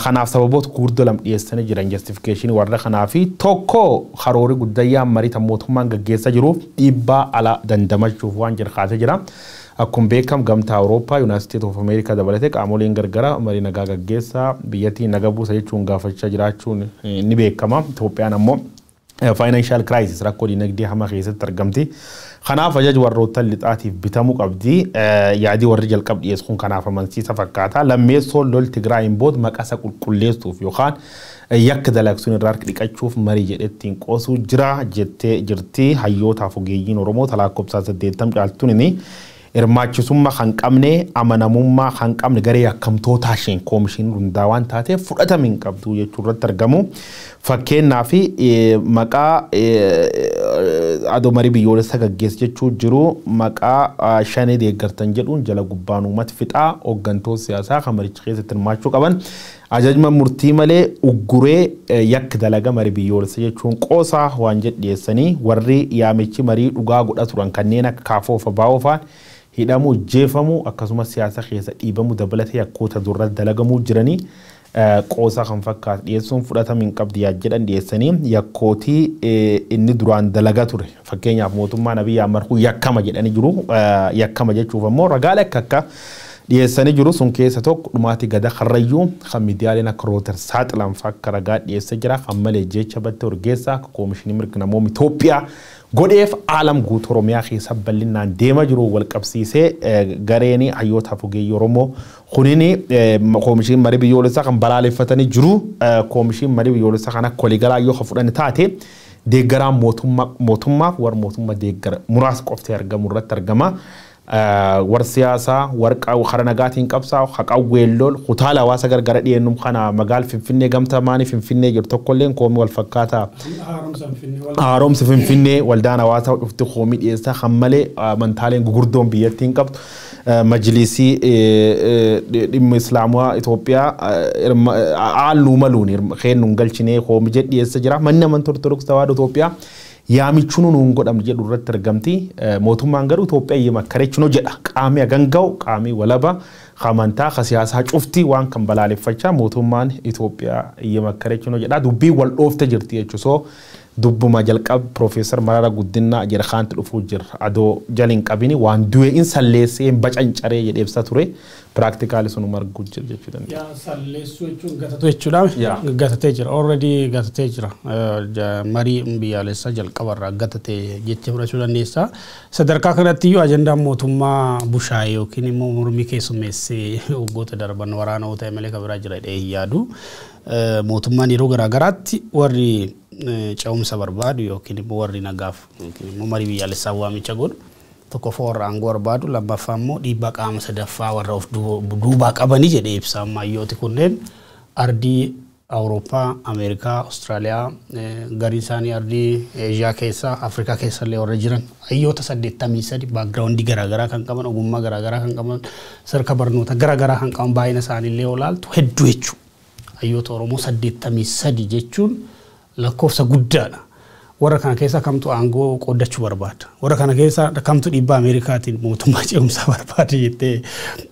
[SPEAKER 3] Kanaaf sababoota gurguddoo lama dhiyeessanii jiran justification warra kanaafi tokko karoora guddaa mariita mootummaan gaggeessaa jiruuf dhiibbaa ala dandamachuuf waan jirkaatee jira. Akkuma beekamu gamtaa Awurooppaa United States of America dabalatee qaamoleen gargara marii nagaa gaggeessaa biyyattii naga buusa jechuun gaafachaa jiraachuun ni beekama. Itoophiyaan ammoo financial crisis rakkoo dinagdee hamaa keessatti argamti. Kanaaf ajaj warroota lixaatiif bitamuu qabdi. Yaadii warri jalqab dhiyeessuun kanaaf amansiisa fakkaata. Lammeessoo lol Tigraayin booda maqasa qulqulleessuuf yookaan yakka dalagsuun irraa dhiqachuuf marii jedhettiin qoosuu jira jettee jirti. Hayyootaaf ogeeyyiin Oromoo lakkoofsa 80 caaltuun inni hirmaachisummaa kan qabne amanamummaa kan qabne garee akkamtootaa isheen koomishinii hundaa waan taateef fudhatama hin qabdu jechuu irratti argamu. Fakkeenyaaf maqaa adoo marii biyyoolessa gaggeessu jechuu jiru maqaa shanee deeggartan jedhuun jala gubbaan uummata fixaa hooggantoota siyaasaa kan maricha keessatti hirmaachuu qaban ajajma murtii malee ugguree yakka dalaga marii biyyoolessa jechuun qoosaa waan jedhu dhiyeessanii warri yaamichi marii dhugaa godha turan kanneen akka kaafoofa baa'oofaan hidhamuu jeefamuu akkasumas siyaasa keessa dhiibamuu dabalatee yakkoota durra dalagamuu jiranii qoosaa kan fakkaatu dhiyeessuun fudhatama hin qabdi jedhan dhiyeessanii yakkootii inni duraan dalagaa ture fakkeenyaaf mootummaan Abiyyi Ahmad yakkama jedhanii jiru yakkama jechuuf ammoo ragaalee akka dhiyeessanii jiru sun keessa tokko dhumaatii gada Karrayyuu kan miidiyaaleen akka Reuters saaxilan fakka ragaa dhiyeessa jira kan malee jecha battee urgeessaa koomishinii mirga namoomaa Itoophiyaa godheef aalam guutuu Oromiyaa keessa bal'inaan deema jiru wal qabsiisee gareeni hayyootaaf ogeeyyii Oromoo kunini koomishinii marii biyyoolessaa kan balaaleffatanii jiru koomishinii marii biyyoolessaa kan akka waliigalaa yoo fudhan taate deeggaraan mootummaaf war mootummaa deeggara muraasa qoftee argamu irratti argama. War siyaasaa warqa khara nagaatiin qabsaa haqawweellool kutaala hawaasa gargara dhiyeennum kana magaal Finfinnee gamtaa maanii Finfinnee jirtu tokkolleen koomii wal fakkaataa haaromsa Finfinnee waldaan hawaasaa dhufti koomii dhiyeessaa kan malee amantaaleen gugurdoon biyyattiin qabdu majlisii dhimma islaamaa Itoophiyaa haaluu maluun keennuun galchinee koomii jedhu dhiyeessa jira manni amantaa ortodoksii tawaahidoo Itoophiyaa yaamichuun nuun godhamne jedhu irratti argamti mootummaan garuu Itoophiyaa yemakarechuun jedha qaamii ganga'u qaamii walaba amantaa siyaasaa cufti waan kan balaaleffachaa mootummaan Itoophiyaa yemakarechuun jedha dubbii wal dhoofte jirti jechuusoo dubbuma jalqab Profeesar Mararaa Guddinaa jedhaanti dhufuu jira adoo jalin qabini waan du'e in salleessee bacancaree jedheebsa ture practically sunu marguu jira jechuudha.
[SPEAKER 1] Yaa salleessuu jechuun gatatu jechuudha. Gatatee jira already gatatee jira marii biyyaalessa jalqabarraa gatatee jecha fudhachuu dandeessa. Sadarkaa kanatti iyyuu ajandaan mootummaa bushaayee yookiin immoo mormii keessummeessee waggoota darban waraana ta'e malee kan biraa jira jedhee yaadu mootummaan yeroo garaagaraatti warri ce'umsa barbaadu yookiin immoo warri nagaaf yookiin immoo marii biyyaalessaa waamicha godhu tokko foorra aangoo barbaadu lammaffaa immoo dhiibbaa qaama sadaffaa warra of duubaa qabanii jedhee ibsa ammayyooti kunneen ardii Awurooppaa, Ameerikaa, Austraaliyaa garii isaanii ardii Eeshiyaa keessa Afrikaa keessa illee warra jiran hayyoota 83 backgroundii garaagaraa kan qaban ogummaa garaagaraa kan qaban sadarkaa barnoota garaagaraa kan qaban baay'ina isaanii illee olaaltu hedduu jechuudha. Hayyoota Oromoo 83 jechuun lakkoofsa guddaadha. Warra kana keessa kamtu aangoo qoodachuu barbaada. Warra kana keessa kamtu dhiibbaa Ameerikaatiin mootummaa ce'umsaa barbaada jettee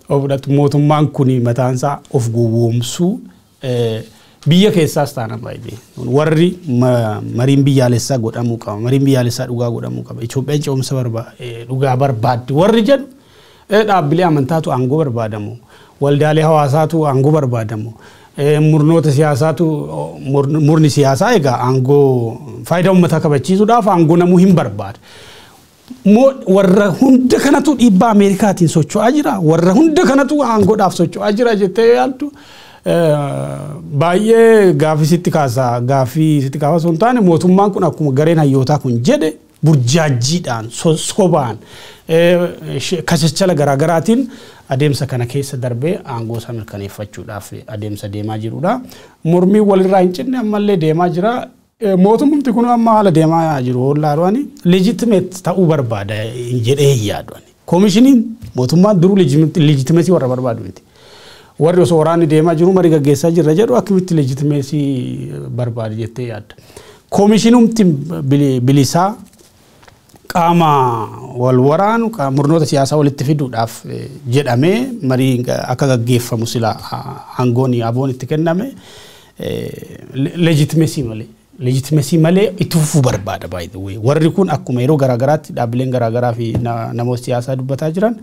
[SPEAKER 1] ofdhatu mootummaan kuni mataansaa of gowwoomsuu biyya keessaas taana baay'ee. Warri mariin biyyaalessaa godhamuu qaba. Mariin biyyaalessaa dhugaa godhamuu qaba. Itoophiyaan ce'umsa dhugaa barbaaddi. Warri jedhu dhaabbilee amantaatu aangoo barbaadamu. Waldaalee hawaasaatu aangoo barbaadamu. Murnoota siyaasaatu murni siyaasaa egaa aangoo faayidaa uummataa kabachiisuudhaaf aangoo namuu hin barbaada. Warra hunda kanatu dhiibbaa Ameerikaatiin socho'aa jira. Warra hunda kanatu aangoodhaaf socho'aa jira jettee yaaddu. Baay'ee gaaffii sitti kaasa osoo hin taane mootummaan kun akkuma gareen hayyootaa kun jedhe burjaajjiidhaan sobaan kachachala garaagaraatiin adeemsa kana keessa darbee aangoo isaa mirkaneeffachuudhaaf adeemsa deemaa jirudha. Mormii walirraa hin cinne ammallee deemaa jira. Mootummaan kun amma haala deemaa jiru hollaaruwani legitimate ta'uu barbaada jedhee yaadu. Koomishiniin mootummaan duruu legitimate warra barbaadu miti. warri osoo waraanni deemaa jiru marii gaggeessaa jirra jedhu akkamitti legitimeesii barbaade jettee yaadda. Koomishinumti bilisaa qaama wal waraanu murnoota siyaasaa walitti fiduudhaaf jedhamee marii akka gaggeeffamu sila aangoon aboon itti kenname legitimeesii malee itti fufuu barbaada by the way. Warri kun akkuma yeroo garaagaraatti dhaabbileen garaagaraa fi namoota siyaasaa dubbataa jiran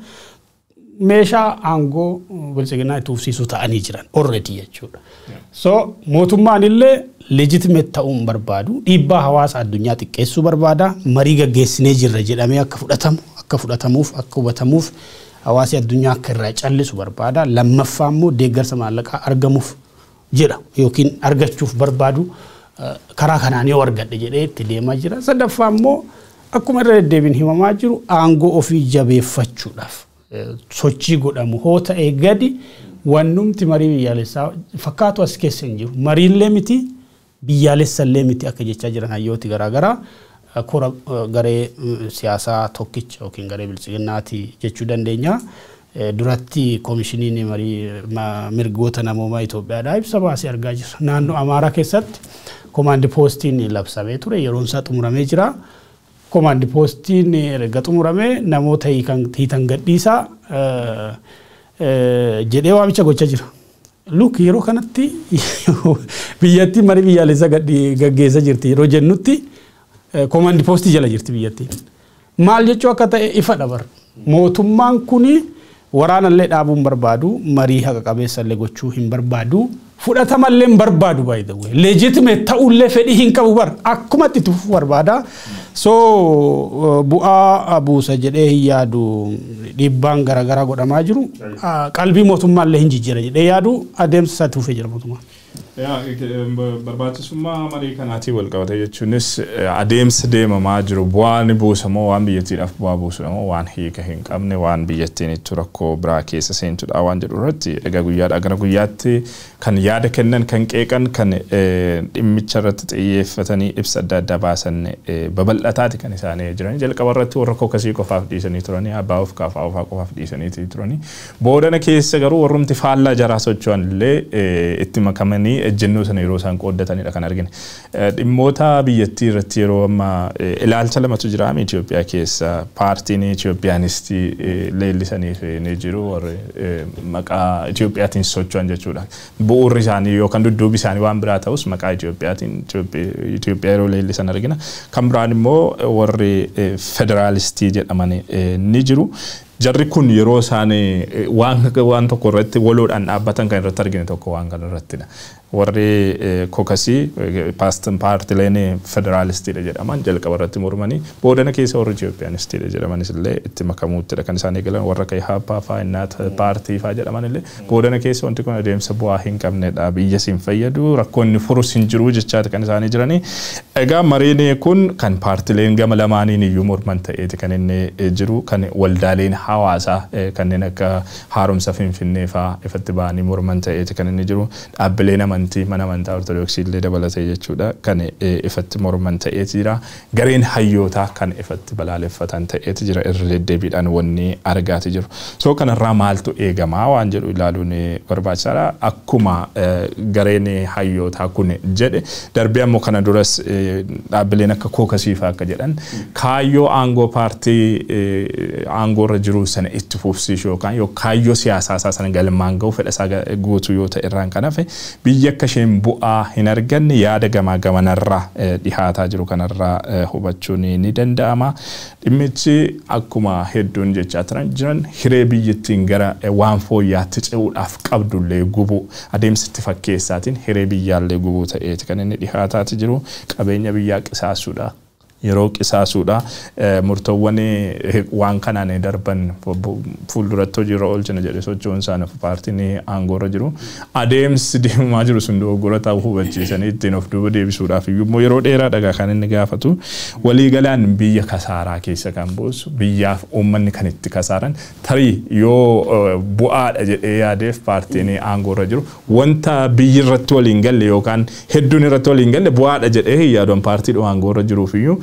[SPEAKER 1] meeshaa aangoo bilisiginaa itti fufsiisuu ta'anii jiran already jechuudha. So mootummaan illee legitimate ta'uun barbaadu dhiibbaa hawaasa addunyaa xiqqeessuu barbaada marii gaggeessinee jirra jedhamee akka fudhatamuuf akka hubatamuuf hawaasi addunyaa akka irraa callisu barbaada. Lammaffaa immoo deeggarsa maallaqaa argamuuf jedha yookiin argachuuf barbaadu karaa kanaan yoo argadhe jedhee itti deemaa jira. Sadaffaa immoo akkuma irra deddeebiin himamaa jiru aangoo ofii jabeeffachuudhaaf sochii godhamu hoo ta'e gadi wannumti marii biyyaalessaa fakkaatu as keessa hin jiru. Mariillee miti biyyaalessallee miti akka jechaa jiran hayyooti garaagaraa kora garee siyaasaa tokkicha yookiin garee bilisiginnaati jechuu dandeenya. Duratti koomishiniin marii mirgoota namoomaa Itoophiyaadhaa ibsa baasee argaa jirra. Naannoo Amaaraa keessatti komaandi poostiin labsamee ture yeroon isaa xumuramee jira. Komaandi poostiin erga xumuramee namoota hiitan gadhiisaa jedhee waamicha gochaa jira. Look yeroo kanatti biyyattii marii biyyaalessaa gaggeessaa jirti yeroo jennutti komaandi poostii jala jirti biyyattiin. Maal jechuu akka ta'e ifa dabar. Mootummaan kuni waraanallee dhaabuun barbaadu marii haqa qabeessallee gochuu hin barbaadu fudhatamallee hin barbaadu by the way. Legitimate ta'ullee fedhii hin qabu bar akkuma itti tufu barbaada. So bu'aa buusa jedhee hin yaadu dhiibbaan garaagaraa godhamaa jiru qalbii mootummaallee hin jijjiira jedhee yaadu adeemsa isaa tuufee jira mootummaan.
[SPEAKER 2] Barbaachisummaa marii kanaatii wal qabate jechuunis adeemsa deemamaa jiru bu'aan buusamoo waan biyyattiidhaaf bu'aa buusamoo waan hiika hin qabne waan biyyattiin itti rakkoo biraa keessa seentudha waan jedhu irratti egaa guyyaadhaa gara guyyaatti kan yaada kennan kan qeeqan kan dhimmicha irratti xiyyeeffatanii ibsa adda addaa baasan babal'ataati kan isaanii jiran jalqaba irratti warra kookasii qofaaf dhiisanii turanii abbaa of kaafaa qofaaf dhiisanii turanii boodana keessa garuu warrumti faallaa jaraa socho'an illee itti makamanii ejjennoo sana yeroo isaan qooddatanidha kan argine. Dhimmoota biyyattii irratti yeroo amma ilaalcha lamatu jira Itoophiyaa keessa paartiin Itoophiyaanistii leellisaniif ni jiru warri maqaa Itoophiyaatiin socho'an jechuudha. Bu'uurri isaanii yookaan dudduubi isaanii waan biraa ta'us maqaa Itoophiyaatiin Itoophiyaa yeroo leellisan argina. Kan biraan immoo warri federaalistii jedhaman ni jiru. Jarri kun yeroo isaan waan tokko irratti waloodhaan dhaabbatan kan irratti argine tokko waan kana irrattidha. Warri kookasii paartileen federaalistiidha jedhaman jalqaba irratti mormanii boodana keessa warri Itoophiyanistiidha jedhamanis illee itti makamuuttidha kan isaan eegalan warra Kayhaapaa fa'aa innaata paartii fa'aa jedhaman illee boodana keessa wanti kun adeemsa bu'aa hin qabnedha biyya siin fayyadu rakkoonni furus hin jiru jechaati kan isaanii jiranii. Egaa mariin kun kan paartileen gama lamaaniin iyyuu morman ta'eeti kan inni jiru kan waldaaleen hawaasaa kanneen akka haaromsa Finfinnee fa'aa ifatti ba'anii morman ta'eeti kan inni jiru dhaabbileen mana amantaa ortodoksii illee dabalatee jechuudha kan ifatti morman ta'eeti jira gareen hayyootaa kan ifatti balaaleffatan ta'eeti jira irra deddeebiidhaan wanni argaati jiru. So kanarraa maaltu eegamaa waan jedhu ilaaluun barbaachisaadha akkuma gareen hayyootaa kun jedhe darbee ammoo kana duras dhaabbileen akka kookasii fa'aa akka jedhan kaayyoo aangoo paartii aangoo irra jiru sana itti fufsiisuu yookaan kaayyoo siyaasaa sana galmaan ga'u fedha isaa guutuu yoo ta'e irraan kan hafe biyya akka isheen bu'aa hin arganne yaada gamaa gamanarraa dhihaataa jiru kanarraa hubachuun ni danda'ama. Dhimmichi akkuma hedduun jechaa jiran hiree biyyattiin gara waan fooyyaatti ce'uudhaaf qabdullee gubuu adeemsa itti fakkeessaatiin hiree biyyaallee gubuu ta'eeti kan inni dhihaataati jiru qabeenya biyyaa qisaasuudha. Yeroo qisaasuudha murtoowwan waan kanaan darban fuulduratti hojiirra oolchina jedhe socho'uun isaaniif paartiin aangoorra jiru adeemsi deemaa jiru sun dogoggora ta'uu hubachiisanii ittiin of duuba deebisuudhaaf iyyuu yeroo dheeraa dhagaa kan inni gaafatu waliigalaan biyya kasaaraa keessa kan buusu biyyaaf uummanni kan itti kasaaran tarii yoo bu'aadha jedhee yaadeef paartiin aangoorra jiru wanta biyyi irratti waliin galle yookaan hedduun irratti waliin galle bu'aadha jedhee yaaduun paartii aangoorra jiruuf iyyuu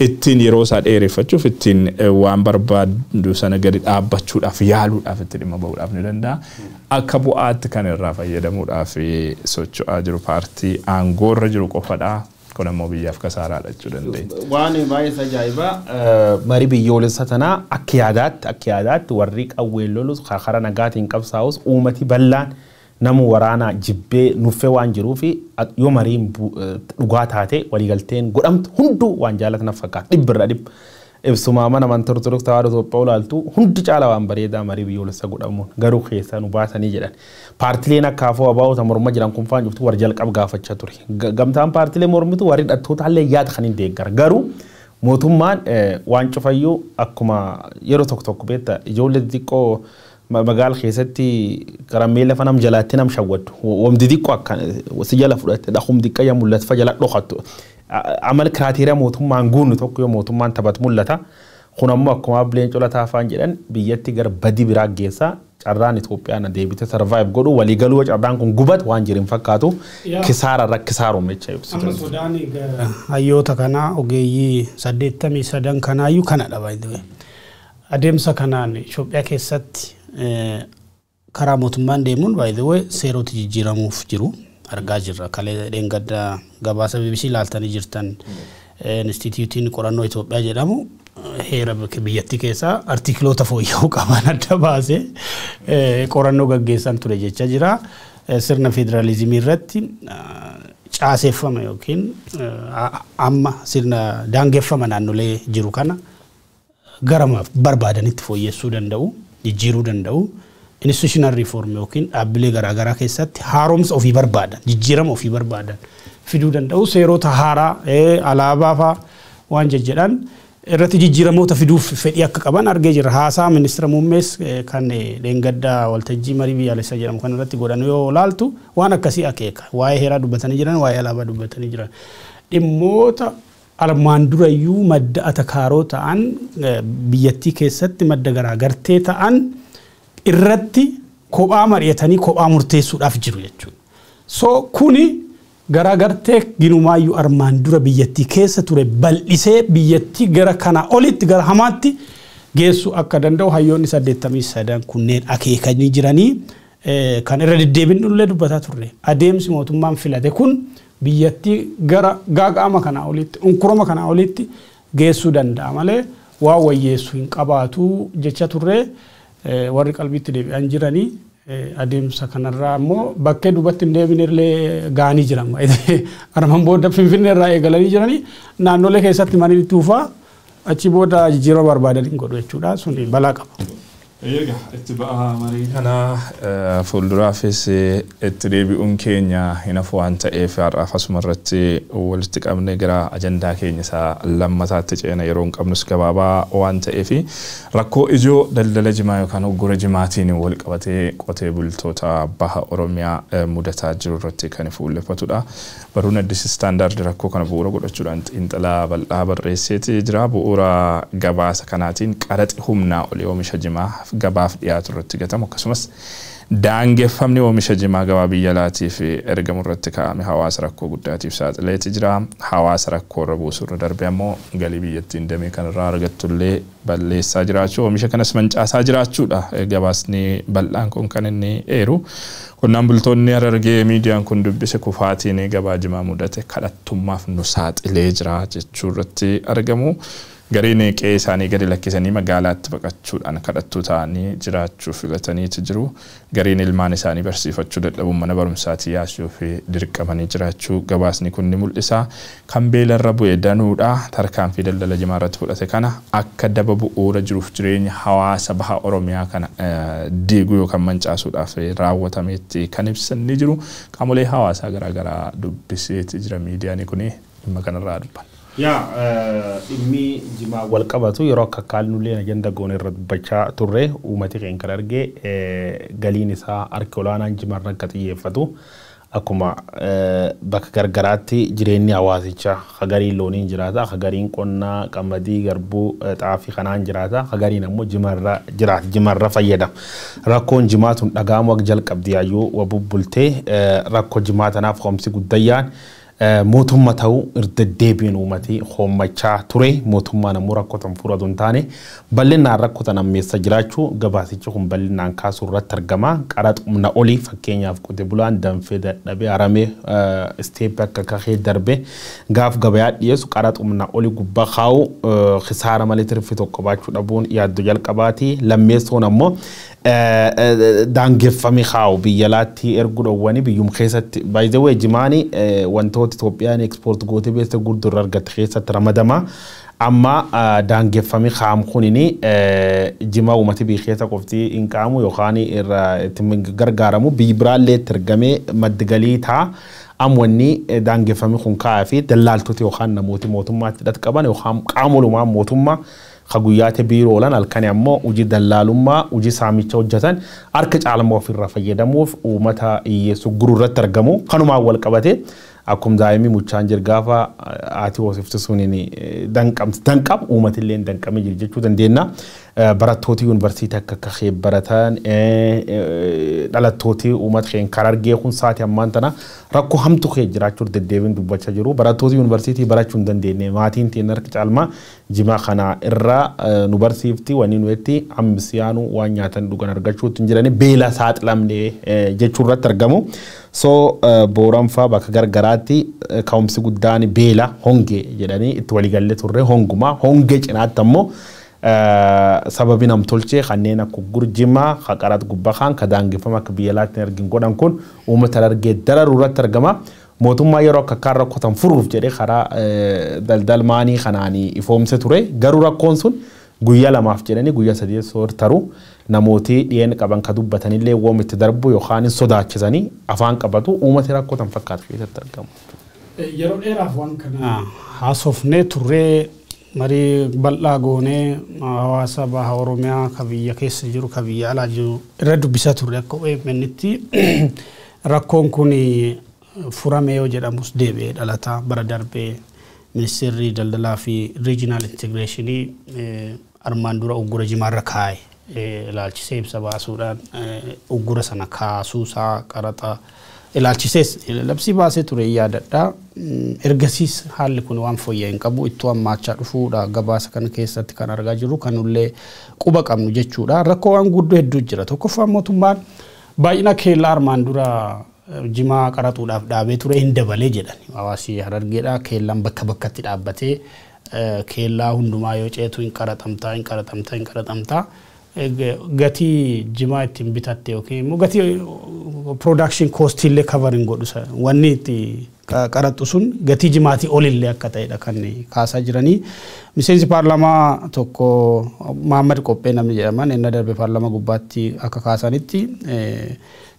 [SPEAKER 2] ittiin yeroo isaa dheereffachuuf ittiin waan barbaadu sana gadi dhaabbachuudhaaf yaaluudhaaf itti dhimma ba'uudhaaf ni danda'a. Akka bu'aatti kan irraa fayyadamuudhaaf socho'aa jiru paartii aangoorra jiru qofadha. Kun ammoo biyyaaf kasaaraadha jechuu dandeenya.
[SPEAKER 3] Waan baay'ee ajaa'iba marii biyyoolessa tanaa akka yaadaatti warri qawween lolus karaa nagaatiin qabsaa'us uummati bal'aan namu waraana jibbee nuffee waan jiruufi yoo mariin dhugaa taate waliigalteen godhamtu hunduu waan jaalatan fakkaata dhibbirra dhibba. Ibsumaa mana amantaa Ortodoksii Tawaahidoo Itoophiyaa olaaltu hundi caala waan bareedaa marii biyyoolessa godhamuun garuu keessaa nu baasanii jedhan. Paartileen akka afoo abaa'oota morma jiran kun faan jirtu warra jalqab gaafachaa ture. Gamtaan paartilee mormitu warri hidhattoota illee yaada kan hin deeggara. Garuu mootummaan waan cufayyuu akkuma yeroo tokko beekta ijoollee xixiqqoo magaala keessatti karameella fanam jalaatti nam shawwaddu. Wamdi xiqqoo akka si jala fudhatte dhahum xiqqaa mul'atu fa jala dhokattu. Amal kiraateeriyaa mootummaan guunnu tokko yoo mootummaan taphatu mul'ata. Kun ammoo akkuma bileen colataa afaan jedhan biyyatti gara badii biraa geessaa carraan Itoophiyaan deebite survive godhu waliigaluu carraan kun gubat waan jirin fakkaatu kisaara rakkisaaruun jecha ibsu.
[SPEAKER 1] Amma Suudaan hayyoota kanaa ogeeyyii 83 kanaayyuu kana dhaba. Adeemsa kanaan Itoophiyaa keessatti karaa mootummaan deemuun by the way seerota jijjiiramuuf jiru. Argaa jirra kalee dheengadda gabaasa BBC laaltanii jirtan instituutiin qorannoo Itoophiyaa jedhamu heera biyyattii keessaa artikiloota fooyya'uu qaban adda baasee qorannoo gaggeessan ture jecha jira. Sirna federaalizimii irratti caaseeffama yookiin amma sirna daangeffama naannolee jiru kana garamaaf barbaadanitti fooyyessuu danda'u, jijjiiruu danda'u. Institutional reform yookiin dhaabbilee garaagaraa keessatti haaromsa ofii barbaadan jijjiirama ofii barbaadan fiduu danda'u seerota haaraa alaabaa fa'aa waan jedhan irratti jijjiiramoota fiduuf fedhii akka qaban argee jirra. Haasaa ministeera muummees kan dheengaddaa waltajjii marii biyyaalessaa jedhamu kan irratti godhan yoo laaltu waan akkasii akeeka. Waa'ee heeraa dubbatanii jiran, waa'ee alaabaa dubbatanii jiran. Dhimmoota armaan durayyuu madda atakaaroo ta'an biyyattii keessatti madda garaagartee ta'an irratti kophaa mari'atanii kophaa murteessuudhaaf jiru jechuudha. So kuni garaagartee ginumaayyuu armaan dura biyyattii keessa ture bal'isee biyyattii gara kana olitti gara hamaatti geessu akka danda'u hayyoonni 83 kunneen akeekanii jiranii kan irra deddeebiin dubbataa turre. Adeemsi mootummaan filate kun biyyattii gara gaaga'ama kana olitti unkurama kana olitti geessuu danda'a malee waa wayyeessu hin qabaatu jecha turre. Warri qalbiitti deebi'an jiranii adeemsa kanarraa ammoo bakkee dubbatti hin deebinellee gaanii jiran. Armaan booda Finfinnee irraa eegalanii jiranii naannolee keessatti maniin itti ufaa achi booda jijjiirama barbaadanii godhu jechuudha. Suni balaa qaba.
[SPEAKER 2] Egaa itti ba'aa marii kana fuulduraafis itti deebi'uun keenya hin hafu waan ta'eef har'aaf asuma irratti walitti qabnee gara ajandaa keenya isaa lammataatti ceena yeroo hin qabnus gabaabaa waan ta'eef rakkoo ijoo daldala jimaa yookaan uggura jimaatiin wal qabatee qotee bultoota baha Oromiyaa mudataa jiru irratti kan fuulleffatudha. Baruun addis istaandaardi rakkoo kana bu'uura godhachuudhaan xiinxalaa bal'aa barreesseeti jira. Bu'uura gabaasa kanaatiin qaraxi humnaa olii oomisha jimaa gabaaf dhiyaatu irratti gatamu akkasumas daangeffamni oomisha jimaa gabaa biyya alaatiif ergamu irratti kaa'ame hawaasa rakkoo guddaatiif saaxileeti jira. Hawaasa rakkoo irra buusu irra darbe ammoo galii biyyattiin damee kanarraa argattullee balleessaa jiraachuu oomisha kanas mancaasaa jiraachuudha. Gabaasni bal'aan kun kan inni eeru. Qonnaan bultoonni Harargee miidiyaan kun dubbise kufaatiin gabaa jimaa mudate kadhattummaaf nu saaxilee jira jechuu irratti argamu. Gariin qe'ee isaanii gadi lakkisanii magaalaatti baqachuudhaan kadhattuu ta'anii jiraachuu filataniitu jiru. Gariin ilmaan isaanii barsiifachuu dadhabuun mana barumsaatii yaasuu fi dirqamanii jiraachuu gabaasni kun ni mul'isa. Kan beelarra bu'e danuudha. Tarkaanfii daldala jimaa irratti fudhate kana akka daba bu'uura jiruuf jireenya hawaasa baha Oromiyaa kana diiguu yookaan mancaasuudhaaf raawwatameetti kan ibsan ni jiru. Qaamolee hawaasaa garaagaraa dubbiseeti jira miidiyaan kun dhimma kanarraa dubban.
[SPEAKER 3] Dhimmi jimaa wal qabatu yeroo akka kaalnullee ajanda goone irra dubbachaa turre uummati keenya kan arge galiin isaa harki olaanaan jimaa irratti xiyyeeffatu akkuma bakka gargaraatti jireenyi hawaasichaa hagariin looniin jiraata hagariin qonnaa qamadii garbuu xaafii kanaan jiraata hagariin ammoo jimarra jiraata jimarra fayyadama. Rakkoon jimaatuun dhaga'amu akka jalqabdi yaayyuu wabubbultee rakkoo jimaa tanaaf hoomsi guddayyaan mootummaa ta'uu irra deebiin uummati hommachaa ture mootummaa namuu rakkotan furatu hin taane bal'inaan rakkotan ammeessa jiraachuu gabaasichi kun bal'inaan kaasuu irratti argama qaraxa humna olii fakkeenyaaf qote bulaan danfee dadhabee haramee isteep akka kahee darbe gaaf gabayaa dhiyeessu qaraxa humna olii gubbaa kaa'u khisaara malee tirfi tokko baachuu dhabuun yaaddo jalqabaati lammeessoon ammoo daangeffamee kaa'u biyya laatti ergu dhowwanii biyyum keessatti by the way jimaani wantoota Itoophiyaan export gootee beessa gurguruu argatte keessatti ramadama amma daangeffamee kaa'amu kunini jimaa uummati biyya keessa qofti hin qabamu yookaan irra itti gargaaramu biyyi biraallee ergamee madda galii ta'a amwanni daangeffamee kun kaa'aa fi dallaaltota yookaan namooti mootummaatti hidhata qaban yookaan qaamolumaan mootummaa khaguyyaate biiroolan halkanii ammoo hojii dallaalummaa hojii saamicha hojjetan harka caalmaa ofirraa fayyadamuuf uummata hiyyeessu gurguruu irratti argamu kanumaan wal qabate akkum daa'imni mucaan jirgaafa ati hoosiftu suniin danqab uummatillee danqamee jira jechuu dandeenya barattooti yuunivarsiitii akka baratan dhalattooti uummata keenya karargee kun saati ammaan tana rakkoo hamtu kee jiraachuu deddeebiin dubbachaa jiru barattooti yuunivarsiitii barachuu hin dandeenye maatiin tiin harka caalmaa jimaa kana irraa nu barsiifti wanni nuti ambisiyaanu waan nyaatan dhugan argachuutti hin jirani beela saaxilamne jechuu irratti argamu so booranfaa bakka gargaraatti ka'umsi guddaan beela honge jedhanii itti waliigalee turre honguma honge cinaatti ammoo sababi namtolchee kanneen akka gurjimaa haqarat gubbakaan kadaangifama akka biyya laatti argin godhan kun uummata argee dararuu irratti argama mootummaa yeroo akka kaan rakkotan furuuf jedhee karaa daldalmaanii kanaanii ifoomse ture garuu rakkoon sun guyyaa lamaaf jedhanii guyyaa sadii soortaru namooti dhiyeen qaban ka dubbatanillee woom itti darbu yookaan sodaachisanii afaan qabatu uummata rakkotan fakkaatu keessatti argamu.
[SPEAKER 1] Yeroo dheeraaf waan kana haasofnee turree marii bal'aa goonee hawaasa baha Oromiyaa ka biyya keessa jiru ka biyya alaa jiru irra dubbisaa turre akka OMN'tti rakkoon kun furamee yoo jedhamus deebi'ee dhalataa bara darbee ministeerri daldalaa fi regional integrationii armaan dura uggura jimaarra kaa'e ilaalchisee ibsa baasuudhaan uggura sana kaasuusaa qaraxa ilaalchisees labsii baasee ture yaadadha ergasiis haalli kun waan fooyya'e hin qabu ittoo ammaachaa dhufuudha gabaasa kana keessatti kan argaa jirru kanullee quba qabnu jechuudha rakkoo waan guddoo hedduu jira tokkoffaa mootummaan baay'ina keellaa armaan dura jimaa qaraxuudhaaf dhaabee ture hin dabalee jedhani hawaasi Harargeedha keellaan bakka bakkatti dhaabbatee keellaa hundumaa yoo ceetu hin qaraxamtaa gatii jimaa ittiin bitatte yookiin immoo gatii production cost illee covering godhu wanni itti qaraxu sun gatii jimaatii olillee akka ta'edha kan kaasaa jiranii miseensi paarlaamaa tokko Mahammad Qophee namni jedhaman inni darbe paarlaamaa gubbaatti akka kaasanitti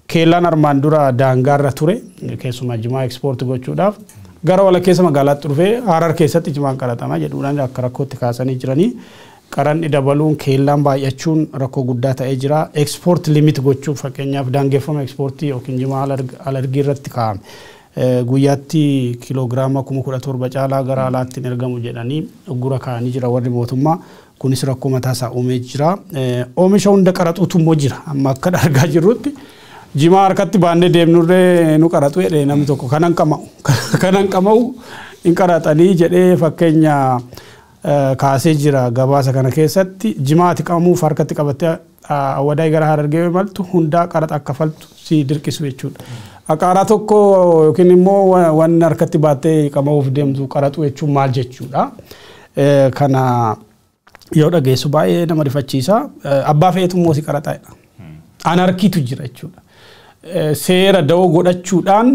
[SPEAKER 1] keellaan armaan dura daangaarra ture keessumaa jimaa export gochuudhaaf gara wala keessa magaalaatti dhufee Harar keessatti jimaan qaraxamaa jedhuudhaan akka rakkootti kaasanii jiranii qaranni dabaluun keellaan baay'achuun rakkoo guddaa ta'ee jira export limit gochuuf fakkeenyaaf daangeffama exportii yookiin jimaa alargii irratti kaa'ame guyyaatti kiloogiraama 17,000 caalaa gara alaatti ergamu jedhanii uggura kaa'anii jira warri mootummaa kunis rakkoo mataa isaa uumee jira oomisha hunda qaraxuutu immoo jira amma akka argaa jirrutti jimaa harkatti baannee deemnurree nu qaraxu jedhee namni tokko kanan qama'u hin qaraxanii jedhee fakkeenya kaasee jira gabaasa kana keessatti jimaati qamuuf harkatti qabattee awwadaay gara Harargee maltu hundaa qaraxa akka faltu si dirqisu jechuudha. Aqaaraa tokko yookiin immoo waan harkatti baattee qamuuf deemtu qaraxu jechuun maal jechuudha. Kana yoo dhageessu baay'ee nama rifachiisa. Abbaa feetu immoo si qaraxaadha. Anarkiitu jira jechuudha. Seera da'oo godhachuudhaan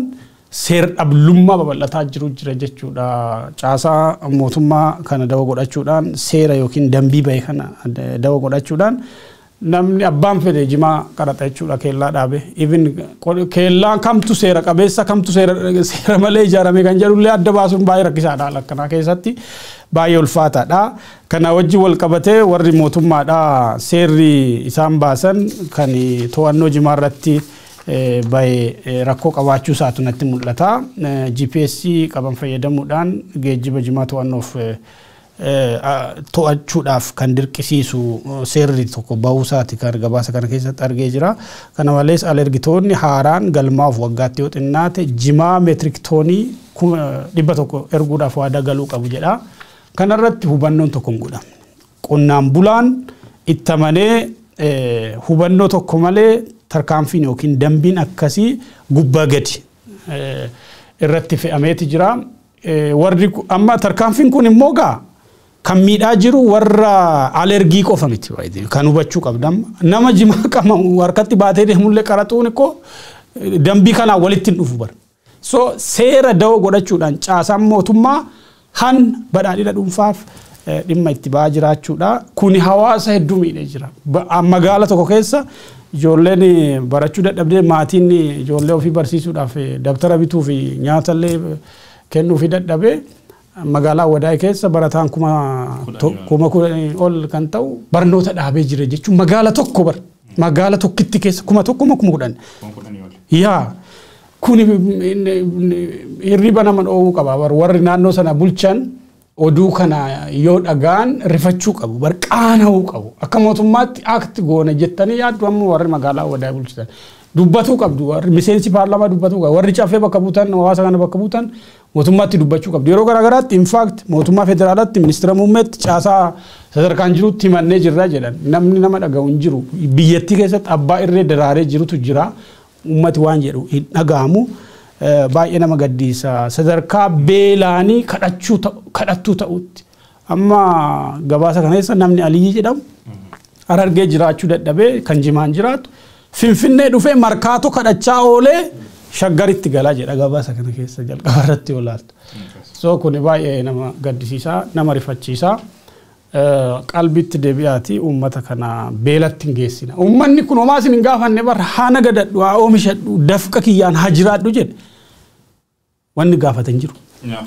[SPEAKER 1] seer dhablummaa babal'ataa jiru jira jechuudha caasaa mootummaa kana da'oo godhachuudhaan seera yookiin dambii bahe kana da'oo godhachuudhaan namni abbaan fedhe jimaa qaraxa jechuudha keellaa dhaabe even keellaan kamtu seera qabeessa kamtu seera malee ijaarame kan jedhullee adda baasuun baay'ee rakkisaadha lakkanaa keessatti baay'ee ulfaataadha kana wajji wal qabatee warri mootummaadha seerri isaan baasan kan to'annoo jimaa irratti baay'ee rakkoo qabaachuu isaatu natti mul'ata GPS qaban fayyadamuudhaan geejjiba jimaa to'annoof to'achuudhaaf kan dirqisiisu seerri tokko ba'uusaati kan gabaasa kana keessatti argee jira. Kana malees alergitoonni haaraan galmaaf waggaatti yoo xinnaate jimaa meetirik toonii 100 erguudhaaf waadaa galuu qabu jedha. Kanarratti hubannoon tokko hin godhamne. Qonnaan bulaan ittamanee hubannoo tokko malee tarkaanfiin yookiin dambiin akkasii gubbaa gadi irratti fe'ameeti jira. Warri amma tarkaanfiin kun immoo gaa kan miidhaa jiru warra alergii qofa miti kan hubachuu qabdam nama jimaa qama harkatti baatee deemullee qaraxuun ko dambii kana walitti dhufu bar so seera da'oo godhachuudhaan caasaan mootummaa han badhaadhina dhuunfaaf dhimma itti ba'aa jiraachuudha kuni hawaasa hedduu miidhee jira magaala tokko keessa ijoolleen barachuu dadhabdee maatiin ijoollee ofii barsiisuudhaaf dabtara bituu fi nyaatallee kennuu fi dadhabee magaalaa wadaay keessa barataan kuma ol kan ta'u barnoota dhaabee jira jechuun magaala tokko bar magaala tokkitti keessa kuma kudhan yaa kun hirriba nama dhoowwuu qaba bar warri naannoo sana bulchan oduu kana yoo dhagaan rifachuu qabu bar qaana'uu qabu akka mootummaatti akti goona jettanii yaaddu amma warri magaalaa wadaay bulchitan dubbatu qabdu warri miseensi paarlaamaa dubbatu qabdu warri caffee bakka buutan hawaasa kana bakka buutan mootummaatti dubbachuu qabdu yeroo garaagaraatti in fact mootummaa federaalaatti ministeera muummeetti caasaa sadarkaan jirutti himannee jirra jedhan namni nama dhaga'u hin jiru biyyattii keessatti abbaa irree daraaree jirutu jira ummati waan jedhu hin dhaga'amu baay'ee nama gaddisiisa sadarkaa beelaanii kadhattuu ta'utti amma gabaasa kana keessa namni Aliyyi jedhamu Harargee jiraachuu dadhabee kan jimaan jiraatu Finfinnee dhufee markaato kadhachaa oolee shaggaritti galaa jedha gabaasa kana keessa jalqaba irratti olaaltu. So kun baay'ee nama gaddisiisaa nama rifachiisaa qalbitti deebi'aati uummata kana beelatti hin geessina. Uummanni kun homaa isin hin gaafanne bar haa nagadadhu haa oomishadhu dafqa kiyyaan haa jiraadhu jedhe wanni gaafatan jiru.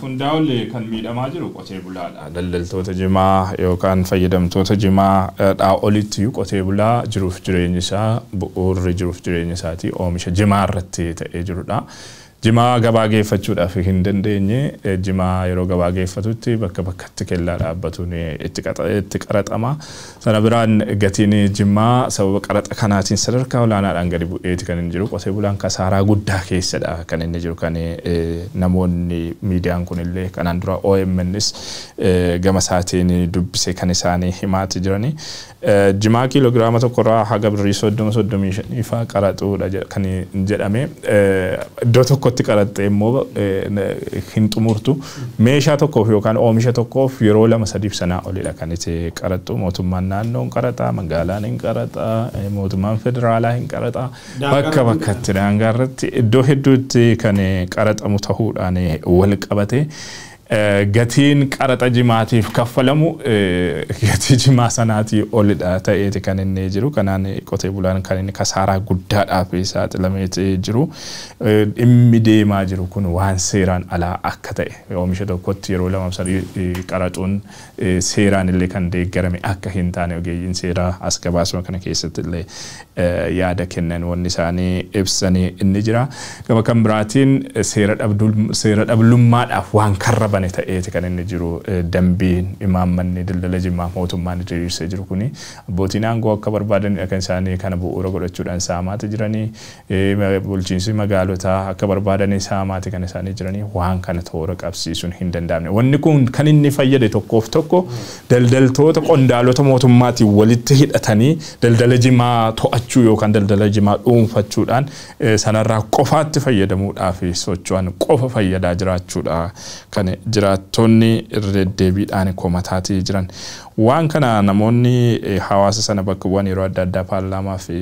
[SPEAKER 2] Hundaa'ollee kan miidhamaa jiru qotee bulaadha. Daldaltoota jimaa yookaan fayyadamtoota jimaa olitti qotee bulaa jiruuf jireenya isaa bu'uurri jiruuf jireenya isaatii oomisha jimaa irratti ta'ee jirudha. Jimaa gabaa geeffachuudhaaf hin dandeenye jimaa yeroo gabaa geeffatutti bakka bakkatti kellaa dhaabbatuun itti qaraxama. Sana biraan gatiin jimaa sababa qaraxa kanaatiin sadarkaa olaanaadhaan gadi bu'eeti kan hin jiru. Qotee bulaan kasaaraa guddaa keessadha kan inni jiru kan namoonni miidiyaan kunillee kanaan dura OMNs gama isaatiin dubbise kan isaanii himaati jirani. Jimaa kiiloogiraama tokkorraa haga birrii 35 faa qaraxuudha kan jedhame iddoo tokkotti qaraxxee immoo hin xumurtu meeshaa tokkoof yookaan oomisha tokkoof yeroo 2-3 sanaa olidha kan itti qaraxxu mootummaan naannoon qaraxa magaalaan hin qaraxa mootummaan federaalaa hin qaraxa bakka bakkatti daangaarratti iddoo hedduutti kan qaraxamu ta'uudhaan wal qabate gatiin qaraxa jimaatiif kaffalamu gatii jimaa sanaatii olidha ta'eeti kan inni jiru kanaan qotee bulaan kan inni kasaaraa guddaadhaaf saaxilameeti jiru dhimmi deemaa jiru kun waan seeraan alaa akka ta'e oomisha tokkotti yeroo 2-3 qaraxuun seeraan illee kan deeggarame akka hin taane ogeeyyiin seeraa as gabaasuma kana keessatti illee yaada kennan wanni isaanii ibsanii inni jira gama kan biraatiin seera dhablummaadhaaf waan karra bane ta'eeti kan inni jiru dambiin imaammanni daldala jimaa mootummaan diriirsee jiru kuni abbootiin aangoo akka barbaadan kan isaanii kana bu'uura godhachuudhaan saamaati jiranii bulchiinsi magaalotaa akka barbaadan saamaati kan isaanii jiranii waan kana toora qabsiisuun hin danda'amne wanni kun kan inni fayyade tokkoof tokko daldaltoota qondaalota mootummaatiin walitti hidhatanii daldala jimaa to'achuu yookaan daldala jimaa dhuunfachuudhaan sanarraa qofaatti fayyadamuudhaaf socho'an qofa fayyadaa jiraachuudha kan jiraattonni deddeebiidhaan komataatii jiran waan kana namoonni hawaasa sana bakka bu'an yeroo adda addaa paarlaamaa fi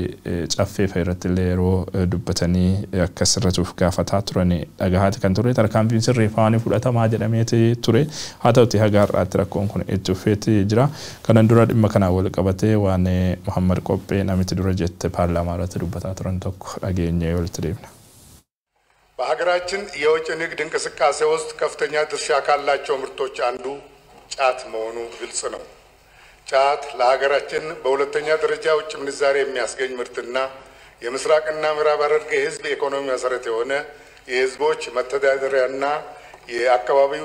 [SPEAKER 2] caffee irratti illee yeroo dubbatanii akka sirratuuf gaafataa turan dhagahaati kan ture tarkaanfiin sirreeffamanii fudhatamaa jedhameeti ture haa ta'uti haga har'aatti rakkoon kun itti fufeeti jira kanan dura dhimma kana wal qabatee waan Muhammad Qophee namitti dura jette paarlaamaa irratti dubbataa turan tokko dhageenyee walitti deemna.
[SPEAKER 6] በሀገራችን የውጭ ንግድ እንቅስቃሴ ውስጥ ከፍተኛ ድርሻ ካላቸው ምርቶች አንዱ ጫት መሆኑ ግልጽ ነው። ጫት ለሀገራችን በሁለተኛ ደረጃ ውጭ ምንዛሬ የሚያስገኝ ምርትና የምስራቅና ምዕራብ ሐረርጌ የህዝብ ኢኮኖሚ መሰረት የሆነ የህዝቦች መተዳደሪያና የአካባቢው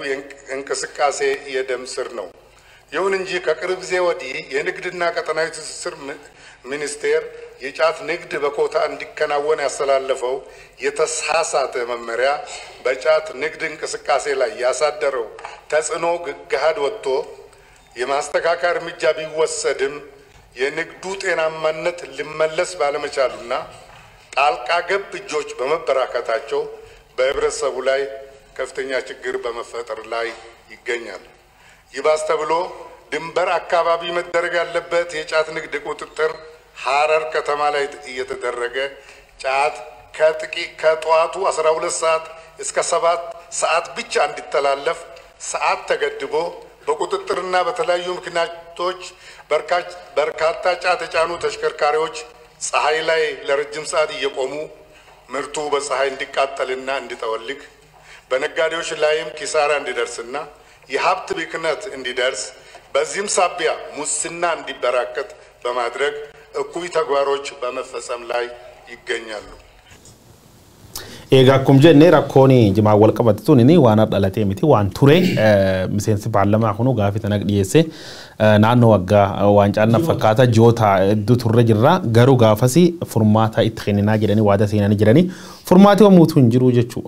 [SPEAKER 6] እንቅስቃሴ የደም ስር ነው። ይሁን እንጂ ከቅርብ ጊዜ ወዲህ የንግድና ቀጠናዊ ትስስር ሚኒስቴር የጫት ንግድ በኮታ እንዲከናወን ያስተላለፈው የተሳሳተ መመሪያ በጫት ንግድ እንቅስቃሴ ላይ ያሳደረው ተጽዕኖ ገሃድ ወጥቶ የማስተካከያ እርምጃ ቢወሰድም የንግዱ ጤናማነት ሊመለስ ባለመቻሉና ጣልቃ ገብ እጆች በመበራከታቸው በህብረተሰቡ ላይ ከፍተኛ ችግር በመፈጠር ላይ ይገኛል። ይባስ ተብሎ ድንበር አካባቢ መደረግ ያለበት የጫት ንግድ ቁጥጥር ሐረር ከተማ ላይ እየተደረገ ጫት ከጠዋቱ 12 ሰዓት እስከ 7 ሰዓት ብቻ እንዲተላለፍ ሰዓት ተገድቦ በቁጥጥርና በተለያዩ ምክንያቶች በርካታ ጫት የጫኑ ተሽከርካሪዎች ፀሐይ ላይ ለረጅም ሰዓት እየቆሙ ምርቱ በፀሐይ እንዲቃጠልና እንዲጠወልግ በነጋዴዎች ላይም ኪሳራ እንዲደርስና የሀብት ብክነት እንዲደርስ በዚህም ሳቢያ ሙስና እንዲበራከት በማድረግ እኩይ ተግባሮች በመፈጸም ላይ ይገኛሉ።
[SPEAKER 3] Egaa akkuma jenne rakkoon jimaa wal qabatu sun inni waan dhalatee miti waan ture miseensi paarlamaa kunu gaafii tana dhiyeesse naannoo waggaa waan caalna fakkaata ji'oota hedduu turre jirra garuu gaafasi furmaata itti kenninaa jedhanii waada seenanii jiranii furmaati wamuutu hin jiru jechuu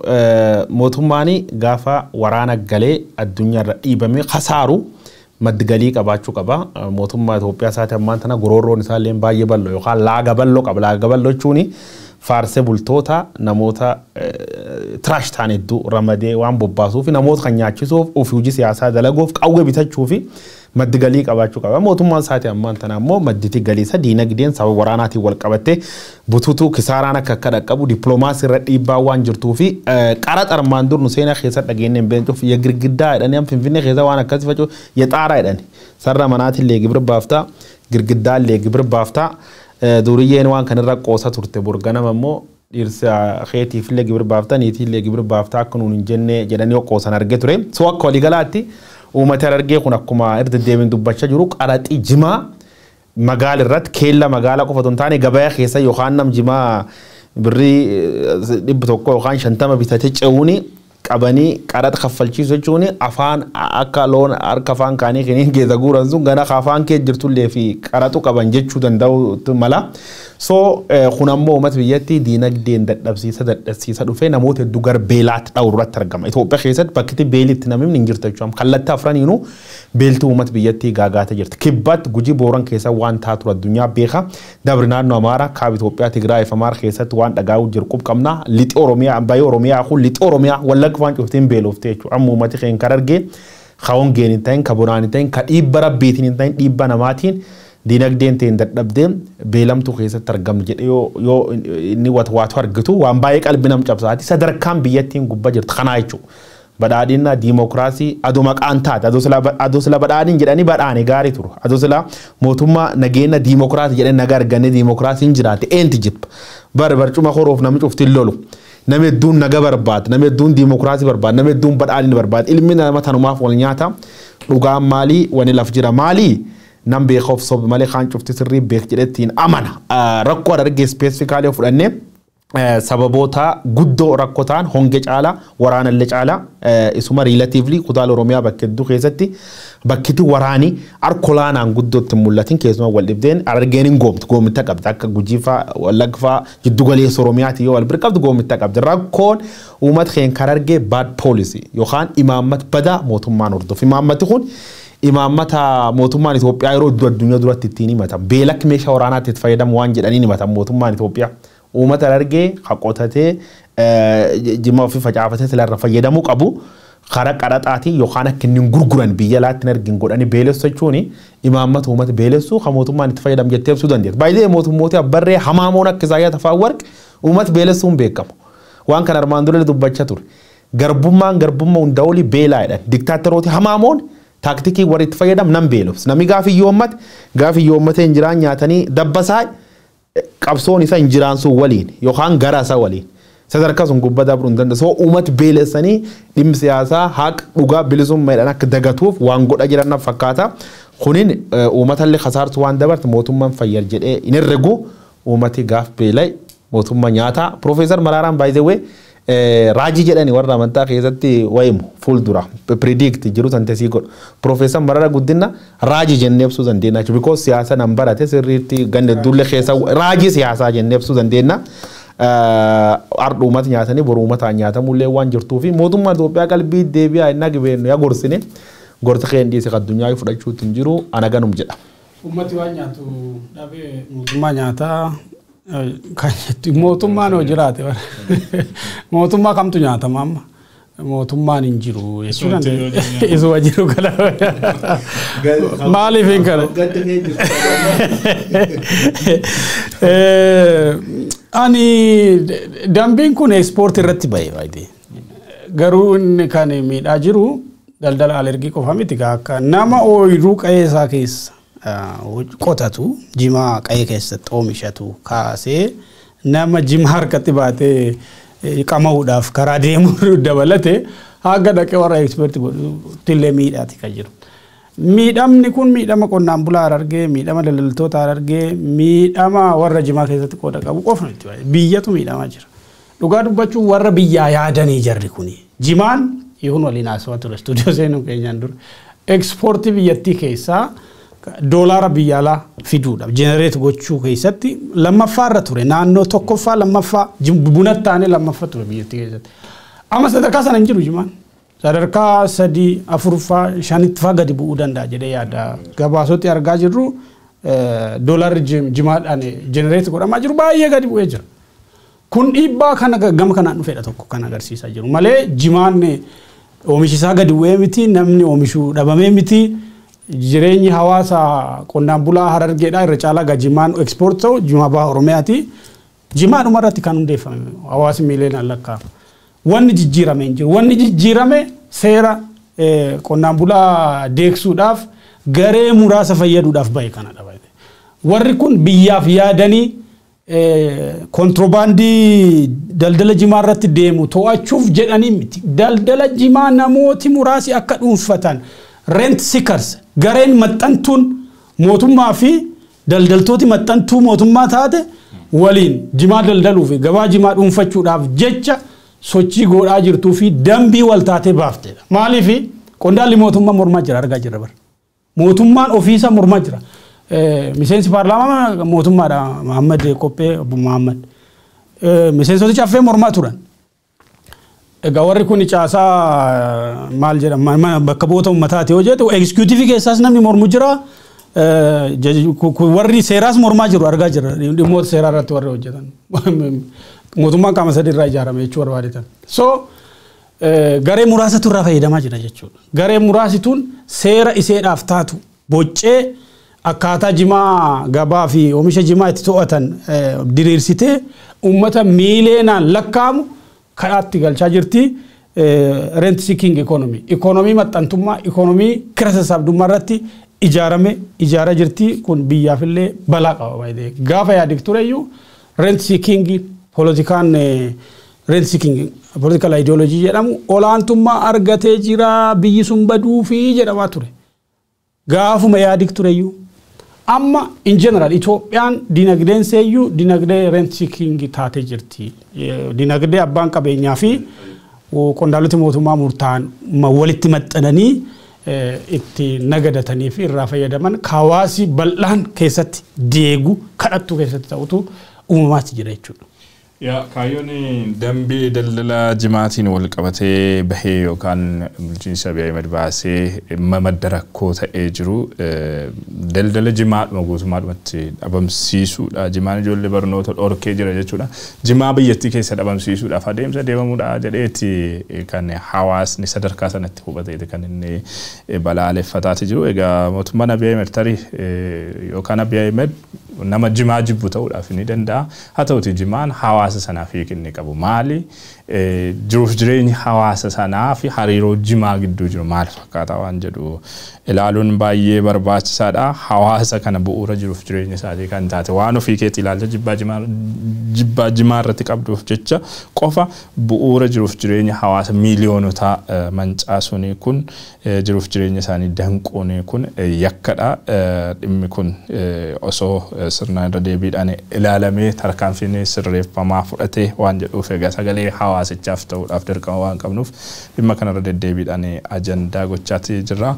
[SPEAKER 3] mootummaani gaafa waraana galee addunyaarra dhiibamee khasaaru madgalii qabaachuu qaba mootummaa Itoophiyaa isaati ammaan tana goroorroon isaallee baay'ee bal'oo yookaan laaga bal'oo qaba laaga bal'oo jechuuni faarse bultoota namoota trash ta'an hedduu ramadee waan bobbaasuuf namoota kan nyaachisuuf ofii hojii siyaasaa dalaguuf qawwee bitachuuf maddi galii qabaachuu qaba mootummaan isaati ammaan tana ammoo madditi galii isa diinagdeen sababa waraanaatiin wal qabattee butuutu kisaaraan akka dhaqqabu dippiloomaasii irra dhiibbaa waan jirtuu fi qaraxa armaan dur nu seenaa keessa dhageenyeen beencuuf ya girgiddaa jedhanii finfinnee keessa waan akkasii facoo ya xaaraa jedhanii sarara manaatillee gibira baaftaa girgiddaallee gibira baaftaa duriyyeen waan kanarra qoosa turte burganama ammoo dhirsa keetiifillee gibira baaftaa niitiillee gibira baaftaa akka nuun hin jenne jedhanii qoosan arge ture soo akka waliigalaatti uummata argee kun akkuma irra deemin dubbachaa jiru qaraxii jimaa magaala irratti keella magaala qofa ton taane gabaya keessa yookaan nam jimaa birrii 100 yookaan 50 bitatee ce'uuni qabanii qaraxa kaffalchiisu jechuun afaan akka loon harka afaan kaanii kiniin geessa guuran sun gana afaan kee jirtullee fi qaraxu qaban jechuu danda'u mala soo kun ammoo uummata biyyatti diinagdeen dadhabsiisa dhufee namoota hedduu gara beelaatti dha'u irratti argama Itoophiyaa keessatti bakki beelitti namni hin jirtu jechuudha kallattii afraniinuu beeltuu uummata biyyatti gaagaata jirti kibbaatti gujii booran keessa waan taatu addunyaa beeka dabri naannoo Amaaraa kaaba Itoophiyaa Tigraay fi Amaara keessatti waan dhagaa'u jiru qubqabna lixi Oromiyaa ambayii Oromiyaa kun lixi Oromiyaa wallagga waan cufteen beelofte jechuudha amma uummati keen karargee kaawwan geenin ta'in kabonaan ta'in ka dhiibba rabbiitiin ta'in dhiibba namaatiin diinagdeen ta'in dadhabdee beelamtuu keessatti argamne jedhee yoo inni waatu argitu waan baay'ee qalbii nam cabsaati sadarkaan biyyattiin gubbaa jirtu kanaa jechuudha. Badhaadhinna diimokiraasii adoo maqaan taate adoo sila badhaadhin jedhanii badhaane gaarii turu adoo sila mootummaa nageenya diimokiraasii jedhanii nagaa argannee diimokiraasiin jiraate eenti jibba barcuma horoof namni cuftiin lolu. Nama hedduun naga barbaada nama hedduun diimokiraasii barbaada nama hedduun badhaadhina barbaada ilmi nama tanumaaf wal nyaata dhugaan maalii wani laf jira maalii nam beekoof sob malee kaan cufti sirrii beek jedhettiin amana rakkoo adargee ispeesifikaalee fudhannee sababoota guddoo rakkoo ta'an honge caalaa waraanallee caalaa isuma riilatiivlii kutaala Oromiyaa bakka hedduu keessatti bakkitti waraanii arkolaanaan guddootti mul'atin keessumaa wal dhibdeen argeen hin goomitta qabdi akka gujiifaa wallagfaa jiddu galeessa Oromiyaati yoo wal bira qabdi goomitta qabdi rakkoon uummata keen kan argee bad policy yookaan imaammata badaa mootummaan hordofu imaammati kun imaammata mootummaan Itoophiyaa yeroo addunyaa duratti ittiin himatan beelak meeshaa waraanaatti itti fayyadamu waan jedhaniin himatan mootummaan Itoophiyaa uummata argee haqotatee jimaa ofii facaafatee silarra fayyadamuu qabu karaa qaraxaatii yookaan akka inni gurguran biyya laatti argin godhanii beelessu jechuun imaammata uummata beelessu kan mootummaan itti fayyadamu jettee ibsuu dandeessa. Baay'ee mootummoota abbarree hamaamoon akka Isaayyaas Afewerq uummata beelessuun beekamu. Waan kan armaan dura dubbachaa ture. Garbummaa hundaa olii beelaadhaan diktaatorooti hamaamoon taaktikii warri itti fayyadamu nan beelofs. Namni gaafii yoommatee hin jiraan nyaatanii dabbasaa qabsoon isa injiraan sun waliin yookaan gara isaa waliin sadarkaa sun gubbaa dabruu hin danda'u. So uummata beelessanii dhimmi siyaasaa haqa dhugaa bilisummaadhaan akka dagatuuf waan godha jiran fakkaata. Kunin uummatallee khasaartu waan dabarte mootummaan fayyar jedhee hin herregu uummati gaaf beelay mootummaa nyaataa. Profeesar Maraaraan baay'ee raajii jedhani warra amantaa keessatti wayimu fuuldura predict jiru tantesii godhu Profeesar Mararaa Guddinaa raajii jennee ibsuu dandeenya because siyaasa nan barate sirriitti ganne dulle keessa raajii siyaasaa jennee ibsuu dandeenya. Ardhuumatti nyaatanii boruumatti nyaatamullee waan jirtuu fi mootummaan Itoophiyaa qalbii deebi'aa inni agibeennu yaa gorsine gorsa keenya dhiise addunyaa fudhachuutti hin jiru ana ganum jedha.
[SPEAKER 1] Ummati waan nyaatu dhabee mootummaa nyaataa kan mootummaan hoo jiraate mootummaa kamtu nyaatama amma mootummaan hin jiru jechuudha isuma jiru kana maaliif hin kana ani dambiin kun export irratti ba'e baay'ee garuu inni kan miidhaa jiru daldala alergii qofa miti akka nama ooyiruu qe'ee isaa keessa qotatu jimaa qe'ee keessatti oomishatu kaasee nama jimaa harkatti baatee qamahuudhaaf karaa deemuu dabalate haga dhaqee warra expert godhutillee miidhaati kan jiru. Miidhamni kun miidhama qonnaan bulaa argee miidhama daldaltoota argee miidhama warra jimaa keessatti qooda qabu qofa miti biyyatu miidhamaa jira. Dhugaa dubbachuun warra biyyaa yaadanii jarri kuni jimaan yuun waliin haasawaa ture stuudiyoo seenuu keenyaan dura ekspoortii biyyattii keessaa doolaara biyyaalaa fiduudhaaf jenereet gochuu keessatti lammaffaarra ture naannoo tokkoffaa lammaffaa bunatti taanee lammaffaa ture biyyattii keessatti. Amma sadarkaa sana hin jiru jimaan. Sadarkaa 3 4 5 faa gadi bu'uu danda'a jedhee yaada gabaasotti argaa jirru doolaarri jimaadhaan jenereet godhamaa jiru baay'ee gadi bu'ee jira. Kun dhiibbaa kana gama kanaan dhufeedha tokko kan agarsiisaa jiru malee jimaan oomishisaa gadi bu'ee miti namni oomishuu dhabamee miti jireenyi hawaasa qonnaan bulaa Harargeedhaa irra caalaa gajimaan export ta'u jimaa baha Oromiyaati jimaadhuma irratti kan hundeeffame hawaasi miiliyoonaan lakkaa'ama. Wanni jijjiirame hin jiru. Wanni jijjiirame seera qonnaan bulaa deegsuudhaaf garee muraasa fayyaduudhaaf bahe kanadha. Warri kun biyyaaf yaadanii kontirobaandii daldala jimaa irratti deemu to'achuuf jedhanii miti. Daldala jimaa namooti muraasi akka dhuunfatan rent seekers gareen maxxantuun mootummaa fi daldaltooti maxxantuu mootummaa taate waliin jimaa daldaluu fi gabaa jimaa dhuunfachuudhaaf jecha sochii godhaa jirtuu fi dambii wal taatee baaftedha. Maaliif qondaalli mootummaa mormaa jira argaa jirra bara. Mootummaan ofiisa mormaa jira. Miseensi paarlaamaa mootummaadha Muhammad Qophee Obbo Muhammad. Miseensoti caffee mormaa turan. Egaa warri kun caasaa maal jedhama bakka bu'oota uummataati yoo jedhu executive keessaas namni mormu jira. Warri seeraas mormaa jiru argaa jirra. Dhimmoota seeraa irratti warri hojjetan. Mootummaan qaama sadii irraa ijaarame jechuudha barbaadetan. So garee muraasatu irraa fayyadamaa jira jechuudha. Garee muraasituun seera iseedhaaf taatu boccee akkaataa jimaa gabaa fi oomisha jimaa itti to'atan diriirsitee uummata miiliyoonaan lakkaa'amu kanaatti galchaa jirti. Rent seeking economy. Economy maxxantummaa, economy kira sassaabdummaa irratti ijaaraa jirti kun biyyaafillee balaa qaba baay'ee. Gaafa yaadiktu tureyyuu rent seeking rent seeking political ideology jedhamu olaantummaa argatee jira biyyi sun baduu fi jedhamaa ture. Gaafuma yaadiktu tureyyuu amma in general Itoophiyaan dinagdeen seeyyuu dinagdee rent seeking taatee jirti. Dinagdee abbaan qabeenyaa fi qondaaltota mootummaa murtaa'an walitti maxxananii itti nagadatanii fi irraa fayyadaman hawaasi bal'aan keessatti deegu kadhattuu keessatti ta'utu uumamaatti jira jechuudha.
[SPEAKER 2] Ya kaayyoon dambii daldala jimaatiin wal qabatee bahee yookaan bulchiinsa Abiy Ahmed baasee madda rakkoo ta'ee jiru daldala jimaadhuma guutummaadhumatti dhabamsiisuudha. Jimaan ijoollee barnoota dhorkee jira jechuudha. Jimaa biyyattii keessa dhabamsiisuudhaaf adeemsa deemamuudha jedheeti kan hawaasni sadarkaa sanatti hubateeti kan inni balaaleffataati jiru. Egaa mootummaan Abiy Ahmed tarii yookaan Abiy Ahmed nama jimaa jibbu ta'uudhaaf ni danda'a. Haa ta'uti jimaan hawaasa sanaaf hiikni qabu maali jiruuf jireenyi hawaasa sanaa fi hariiroo jimaa gidduu jiru maal fakkaata waan jedhu ilaaluun baay'ee barbaachisaadha. Hawaasa kana bu'uura jiruuf jireenya isaatii kan taate waan ofii keetti ilaalcha jibbaa jimaa irratti qabduuf jecha qofa bu'uura jiruuf jireenya hawaasa miiliyoonota mancaasuun kun jiruuf jireenya isaanii danquun kun yakkadha. Dhimmi kun osoo sirnaan irra deebiidhaan ilaalamee tarkaanfiin sirreeffamaa fudhatee waan jedhuuf egaa sagalee hawaasichaaf ta'uudhaaf dirqama waan qabnuuf dhimma kanarra deddeebiidhaan ajandaa gochaatti jirra.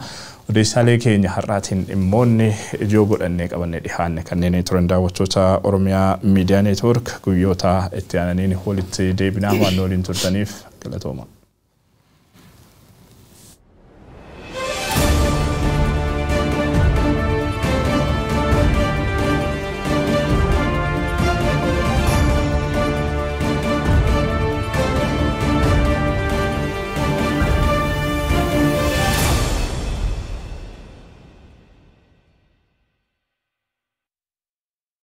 [SPEAKER 2] Odeessaalee keenya har'aatiin dhimmoonni ijoo godhannee qabannee dhihaanne kanneen turan daawwattoota Oromiyaa Miidiyaa Neetwoork guyyoota itti aananiin walitti deebinaa waan waliin turtaniif galatooma.